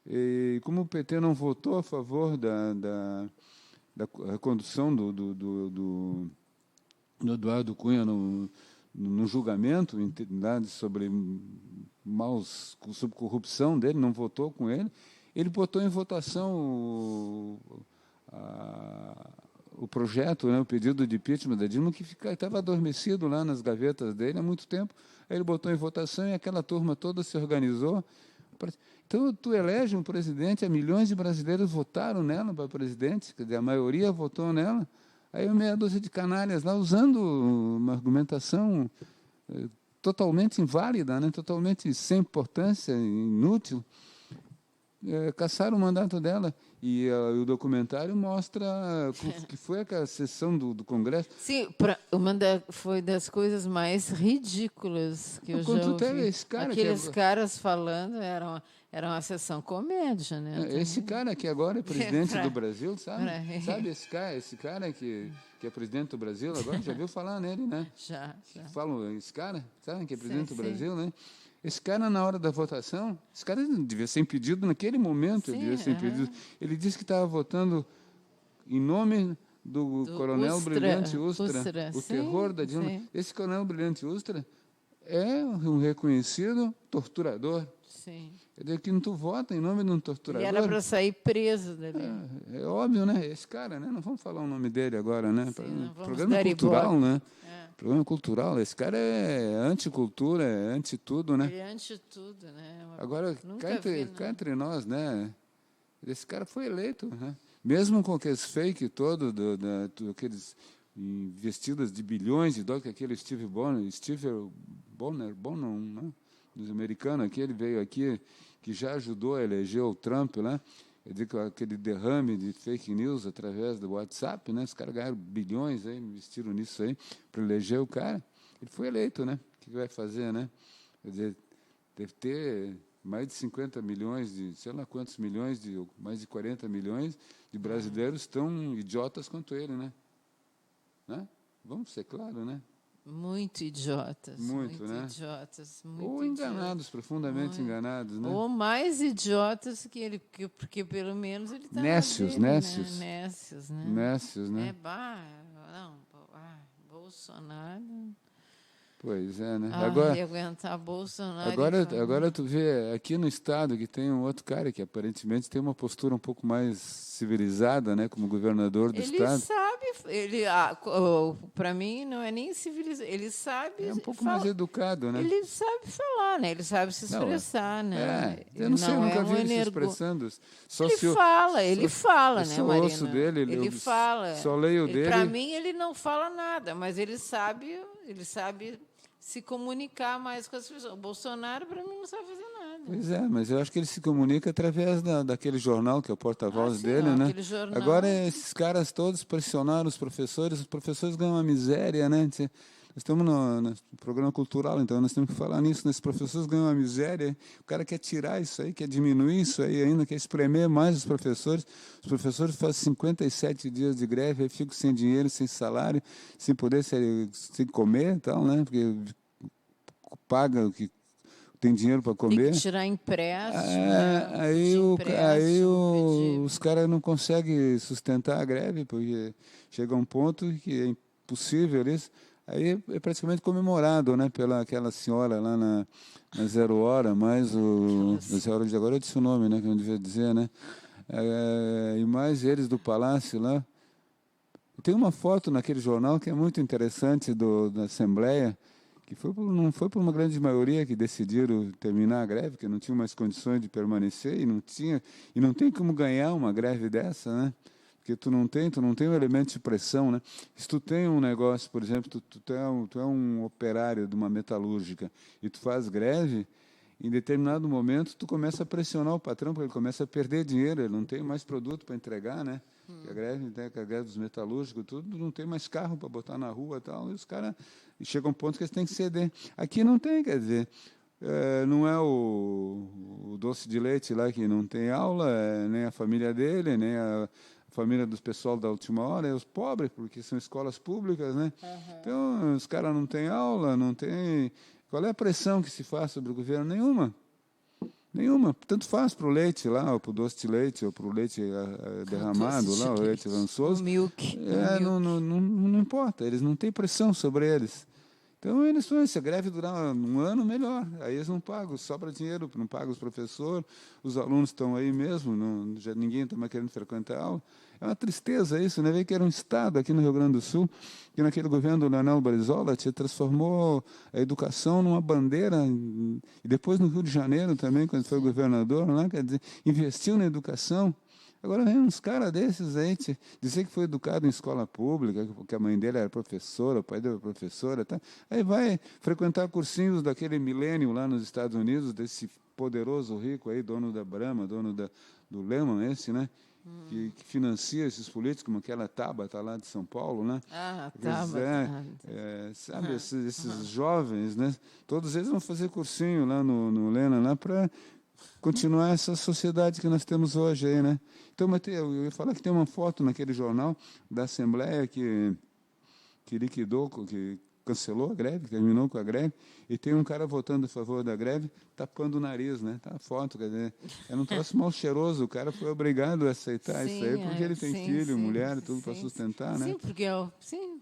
[SPEAKER 3] E como o PT não votou a favor da condução do Eduardo Cunha no julgamento sobre sobre corrupção dele, não votou com ele, ele botou em votação o projeto, né, o pedido de impeachment da Dilma, que estava adormecido lá nas gavetas dele há muito tempo. Aí ele botou em votação e aquela turma toda se organizou. Então, tu elege um presidente, milhões de brasileiros votaram nela para presidente, quer dizer, a maioria votou nela. Aí meia dúzia de canalhas lá usando uma argumentação totalmente inválida, né, totalmente sem importância, inútil, caçaram o mandato dela. E o documentário mostra que foi aquela sessão do Congresso.
[SPEAKER 4] Sim, foi das coisas mais ridículas que eu já ouvi. Aqueles caras falando, era uma sessão comédia, né?
[SPEAKER 3] Esse cara que agora é presidente do Brasil, sabe? Sabe esse cara que é presidente do Brasil agora? Já viu falar nele, né?
[SPEAKER 4] Já.
[SPEAKER 3] Falam, esse cara, sabe, que é presidente do Brasil, né? Esse cara, na hora da votação, esse cara devia ser impedido naquele momento. Ele devia ser impedido. Ele disse que estava votando em nome do Coronel Brilhante Ustra, o terror da Dilma. Sim. Esse Coronel Brilhante Ustra é um reconhecido torturador.
[SPEAKER 4] Sim.
[SPEAKER 3] Quer dizer, que não tu vota em nome de um torturador.
[SPEAKER 4] E era para sair preso dali.
[SPEAKER 3] É óbvio, né? Esse cara, né? Não vamos falar o nome dele agora, né?
[SPEAKER 4] Sim,
[SPEAKER 3] programa cultural, né? Programa cultural. Esse cara é anticultura, é anti-tudo, né?
[SPEAKER 4] Ele é anti-tudo, né?
[SPEAKER 3] Agora, cá entre nós, né? Esse cara foi eleito, né? Mesmo com aqueles fake todo, aqueles investidas de bilhões de dólares, que aquele Steve Bannon, né? Dos americanos aqui, ele veio aqui, que já ajudou a eleger o Trump, né? Quer dizer, aquele derrame de fake news através do WhatsApp, né? Os caras ganharam bilhões, aí, investiram nisso aí, para eleger o cara. Ele foi eleito, né? O que vai fazer, né? Quer dizer, deve ter mais de 50 milhões, sei lá quantos milhões, mais de 40 milhões de brasileiros tão idiotas quanto ele, né? Vamos ser claro, né?
[SPEAKER 4] Muito idiotas.
[SPEAKER 3] Muito, né?
[SPEAKER 4] Idiotas.
[SPEAKER 3] Ou enganados, profundamente enganados, né?
[SPEAKER 4] Ou mais idiotas que ele, porque pelo menos ele está
[SPEAKER 3] nécios,
[SPEAKER 4] nécios, né?
[SPEAKER 3] Nécios, né?
[SPEAKER 4] Bolsonaro.
[SPEAKER 3] Pois é, né?
[SPEAKER 4] Aguentar Bolsonaro.
[SPEAKER 3] Agora tu vê aqui no estado que tem um outro cara que aparentemente tem uma postura um pouco mais civilizada, né, como governador do estado.
[SPEAKER 4] Ele para mim não é nem civilizado. Ele sabe.
[SPEAKER 3] É um pouco mais educado, né?
[SPEAKER 4] Ele sabe falar, né? Ele sabe se expressar, né?
[SPEAKER 3] Eu não sei, eu nunca vi ele se expressando.
[SPEAKER 4] Ele fala, né, Marina?
[SPEAKER 3] Ouço dele,
[SPEAKER 4] ele fala.
[SPEAKER 3] Só leio dele.
[SPEAKER 4] Para mim ele não fala nada, mas ele sabe se comunicar mais com as pessoas. O Bolsonaro, para mim, não sabe fazer nada.
[SPEAKER 3] Pois é, mas eu acho que ele se comunica através daquele jornal que é o porta-voz dele, né?
[SPEAKER 4] Jornal.
[SPEAKER 3] Agora, esses caras todos pressionaram os professores ganham uma miséria, né? Nós estamos no programa cultural, então nós temos que falar nisso. Esses professores ganham uma miséria, o cara quer tirar isso aí, quer diminuir isso aí ainda, quer espremer mais os professores. Os professores fazem 57 dias de greve, aí ficam sem dinheiro, sem salário, sem poder sem comer e tal, né? Porque paga o que tem dinheiro para comer.
[SPEAKER 4] Tem que tirar empréstimo.
[SPEAKER 3] Aí os caras não conseguem sustentar a greve, porque chega um ponto que é impossível isso. Aí é praticamente comemorado, né, pela aquela senhora lá na Zero Hora, mais o Zero Hora de agora eu disse o nome, né, que eu não devia dizer, né, e mais eles do Palácio lá. Tem uma foto naquele jornal que é muito interessante da Assembleia, que não foi por uma grande maioria que decidiram terminar a greve, porque não tinham mais condições de permanecer e não tem como ganhar uma greve dessa, né? Porque tu não tem um elemento de pressão, né? Se tu tem um negócio, por exemplo, tu é um operário de uma metalúrgica e tu faz greve, em determinado momento, tu começa a pressionar o patrão, porque ele começa a perder dinheiro, ele não tem mais produto para entregar, né? A greve, né, a greve dos metalúrgicos, tudo, não tem mais carro para botar na rua e tal, e os caras chegam a um ponto que eles têm que ceder. Aqui não tem, quer dizer, não é o doce de leite lá que não tem aula, nem a família dele, nem a família dos pessoal da última hora, é os pobres, porque são escolas públicas, né? Então, os caras não têm aula, não tem... Qual é a pressão que se faz sobre o governo? Nenhuma. Nenhuma. Tanto faz para o leite lá, ou para o doce de leite, ou para o leite derramado lá, o leite rançoso.
[SPEAKER 4] O milk.
[SPEAKER 3] Não importa, eles não têm pressão sobre eles. Então, eles estão, se a greve durar um ano, melhor. Aí eles não pagam, sobra dinheiro, não pagam os professores, os alunos estão aí mesmo, já ninguém está mais querendo frequentar a aula. É uma tristeza isso, né? Ver que era um estado aqui no Rio Grande do Sul, que naquele governo do Leonel Brizola transformou a educação numa bandeira, e depois no Rio de Janeiro também, quando foi governador, lá, quer dizer, investiu na educação. Agora vem uns caras desses aí, dizer que foi educado em escola pública, porque a mãe dele era professora, o pai dele era professora, tá? Aí vai frequentar cursinhos daquele milênio lá nos Estados Unidos, desse poderoso rico aí, dono da Brahma, dono do Lehman, esse, né? Que financia esses políticos, como aquela Tabata lá de São Paulo, né?
[SPEAKER 4] Tabata.
[SPEAKER 3] Sabe, esses jovens, né? Todos eles vão fazer cursinho lá no Lehman, lá para continuar essa sociedade que nós temos hoje aí, né? Então, eu ia falar que tem uma foto naquele jornal da Assembleia que liquidou, que cancelou a greve, terminou com a greve, e tem um cara votando a favor da greve, tapando o nariz, né? Tá a foto, quer dizer, era um troço mal cheiroso, o cara foi obrigado a aceitar isso aí, porque ele tem filho, mulher, tudo para sustentar, né?
[SPEAKER 4] Sim, porque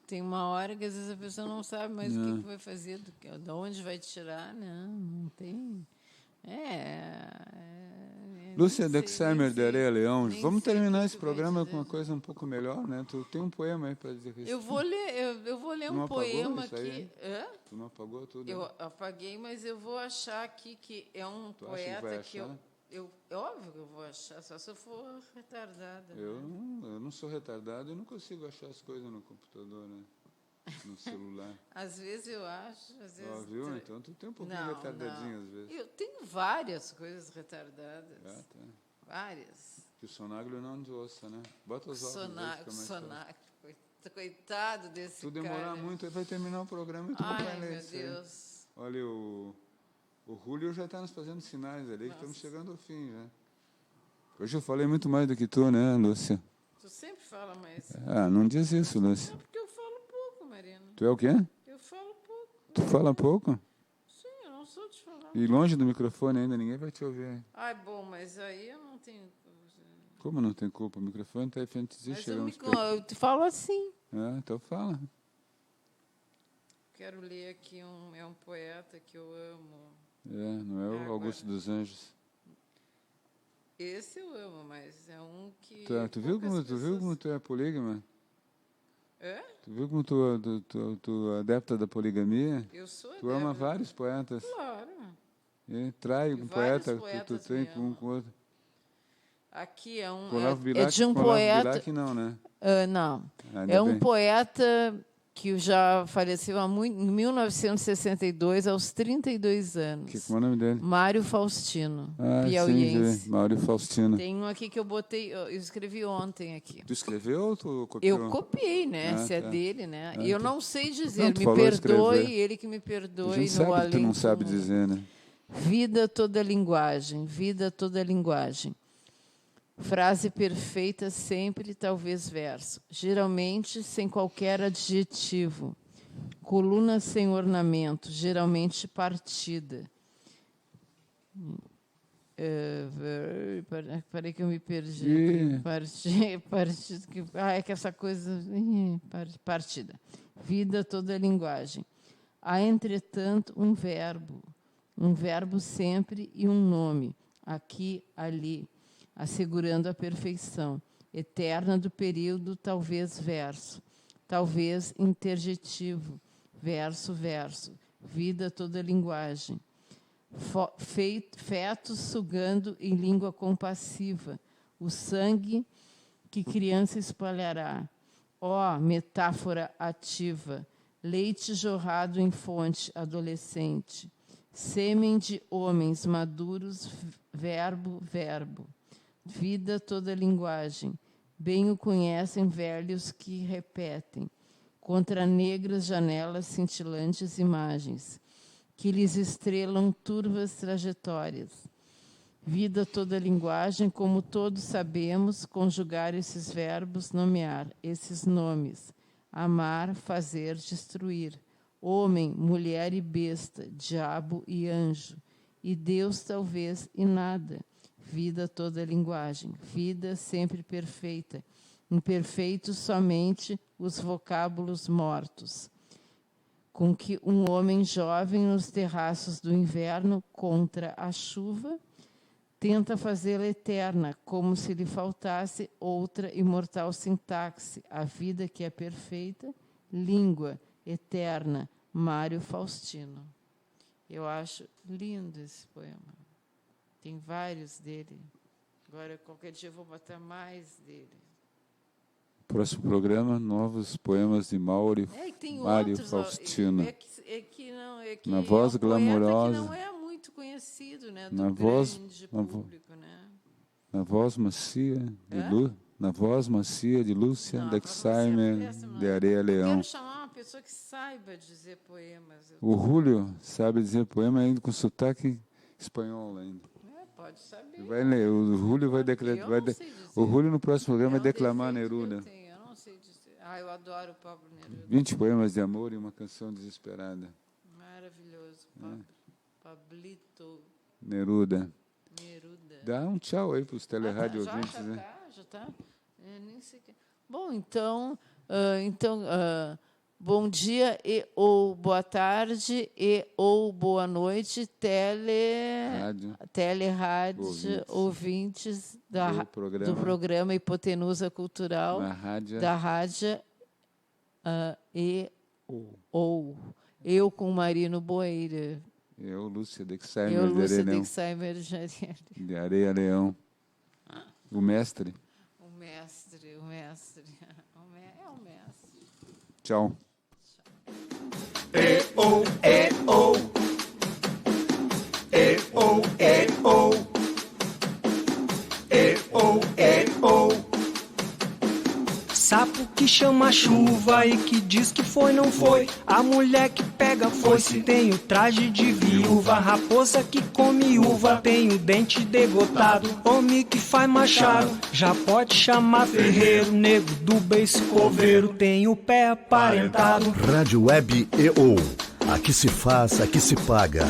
[SPEAKER 4] tem uma hora que às vezes a pessoa não sabe mais o que vai fazer, de onde vai tirar, né? Não tem...
[SPEAKER 3] Lúcia Dexheimer de Areia Leão, vamos terminar esse programa com uma coisa um pouco melhor, né? Tu tem um poema aí para dizer isso.
[SPEAKER 4] Eu vou ler um poema aqui.
[SPEAKER 3] Tu não apagou tudo?
[SPEAKER 4] Eu apaguei, mas eu vou achar aqui que é um poeta que óbvio que eu vou achar, só se eu for retardada.
[SPEAKER 3] Eu não sou retardado e não consigo achar as coisas no computador, né? No celular.
[SPEAKER 4] Às vezes eu acho, às vezes...
[SPEAKER 3] Viu? Então tu tem um pouquinho retardadinho às vezes.
[SPEAKER 4] Eu tenho várias coisas retardadas.
[SPEAKER 3] Tá.
[SPEAKER 4] Várias.
[SPEAKER 3] Que o sonáglio não te ouça, né? Bota os óculos.
[SPEAKER 4] Sonáglio. Coitado desse cara.
[SPEAKER 3] Tu demorar muito, aí vai terminar o programa e tu não vai ler.
[SPEAKER 4] Ai, meu Deus.
[SPEAKER 3] Olha, o Julio já está nos fazendo sinais ali, que estamos chegando ao fim, já. Hoje eu falei muito mais do que tu, né, Lúcia?
[SPEAKER 4] Tu sempre fala mais.
[SPEAKER 3] Não diz isso, Lúcia.
[SPEAKER 4] Porque eu falo pouco, Marina.
[SPEAKER 3] Tu é o quê?
[SPEAKER 4] Eu falo pouco.
[SPEAKER 3] Tu fala pouco?
[SPEAKER 4] Sim, eu não sou de falar.
[SPEAKER 3] E longe do microfone ainda, ninguém vai te ouvir.
[SPEAKER 4] Bom, mas aí eu não tenho...
[SPEAKER 3] Como não tem culpa? O microfone está aí frente de ti,
[SPEAKER 4] eu te falo assim.
[SPEAKER 3] Então fala.
[SPEAKER 4] Quero ler aqui é um poeta que eu amo.
[SPEAKER 3] Não é o Augusto dos Anjos.
[SPEAKER 4] Esse eu amo, mas é um que...
[SPEAKER 3] Tu viu como tu é polígama? Tu viu como tu é adepta da poligamia?
[SPEAKER 4] Eu sou adepta.
[SPEAKER 3] Tu ama vários poetas.
[SPEAKER 4] Claro.
[SPEAKER 3] Trai um poeta que tu tem com um com o outro.
[SPEAKER 4] Aqui é
[SPEAKER 3] de um poeta... Bilac, não, né?
[SPEAKER 4] Não. É um poeta que já faleceu em 1962, aos 32 anos.
[SPEAKER 3] Como é o nome dele?
[SPEAKER 4] Mário Faustino, piauiense.
[SPEAKER 3] Sim, Mário Faustino.
[SPEAKER 4] Tem um aqui que eu escrevi ontem aqui.
[SPEAKER 3] Tu escreveu ou tu copiou?
[SPEAKER 4] Eu copiei, né? Se é dele, né? E eu não sei dizer, me perdoe, ele que me perdoe.
[SPEAKER 3] A gente sabe que tu não sabe dizer, né?
[SPEAKER 4] Vida toda linguagem, vida toda linguagem. Frase perfeita sempre, talvez verso. Geralmente sem qualquer adjetivo. Coluna sem ornamento, geralmente partida. Peraí que eu me perdi. É que essa coisa... Partida. Vida toda linguagem. Há, entretanto, um verbo sempre e um nome. Aqui, ali. Assegurando a perfeição eterna do período, talvez verso, talvez interjetivo, verso, vida toda linguagem, fetos sugando em língua compassiva, o sangue que criança espalhará, metáfora ativa, leite jorrado em fonte adolescente, Sêmen de homens maduros, verbo, vida toda linguagem, bem o conhecem velhos que repetem, contra negras janelas cintilantes imagens, que lhes estrelam turvas trajetórias. Vida toda linguagem, como todos sabemos, conjugar esses verbos, nomear esses nomes, amar, fazer, destruir, homem, mulher e besta, diabo e anjo, e Deus talvez e nada. Vida toda linguagem, vida sempre perfeita, imperfeitos somente os vocábulos mortos, com que um homem jovem nos terraços do inverno, contra a chuva, tenta fazê-la eterna, como se lhe faltasse outra imortal sintaxe, a vida que é perfeita, língua eterna, Mário Faustino. Eu acho lindo esse poema. Tem vários dele. Agora, qualquer dia eu vou botar mais dele.
[SPEAKER 3] Próximo programa, novos poemas de Mário Faustino. Na voz glamourosa.
[SPEAKER 4] Que não é muito conhecido, né?
[SPEAKER 3] Na voz público, né? Na voz macia de Lúcia Dexheimer de Areia Leão.
[SPEAKER 4] Eu quero chamar uma pessoa que saiba dizer poemas.
[SPEAKER 3] O Júlio sabe dizer poema ainda com sotaque espanhol ainda.
[SPEAKER 4] Pode saber.
[SPEAKER 3] Vai ler. O Júlio vai declamar. O Júlio no próximo programa vai declamar Neruda.
[SPEAKER 4] Eu não sei dizer. Eu adoro o Pablo Neruda.
[SPEAKER 3] 20 poemas de amor e uma canção desesperada.
[SPEAKER 4] Maravilhoso. Pablito.
[SPEAKER 3] Neruda. Dá um tchau aí para os telerádio ouvintes, né?
[SPEAKER 4] Já tá. Nem sei que. Bom, então, bom dia e ou boa tarde e ou boa noite, telerádio ouvintes do programa Hipotenusa Cultural da rádio eu com Marino Boeira.
[SPEAKER 3] Eu, Lúcia Dexheimer de Areia Leão. O mestre.
[SPEAKER 4] O mestre. É o mestre.
[SPEAKER 3] Tchau.
[SPEAKER 1] E-oh, e-oh. E-oh, e-oh. E-oh, e-oh. Sapo que chama chuva e que diz que foi, não foi. A mulher que pega foice tem o traje de viúva. Raposa que come uva tem o dente degotado. Homem que faz machado já pode chamar ferreiro. Nego do beiço coveiro tem o pé aparentado.
[SPEAKER 2] Rádio Web EO. Aqui se faz, aqui se paga.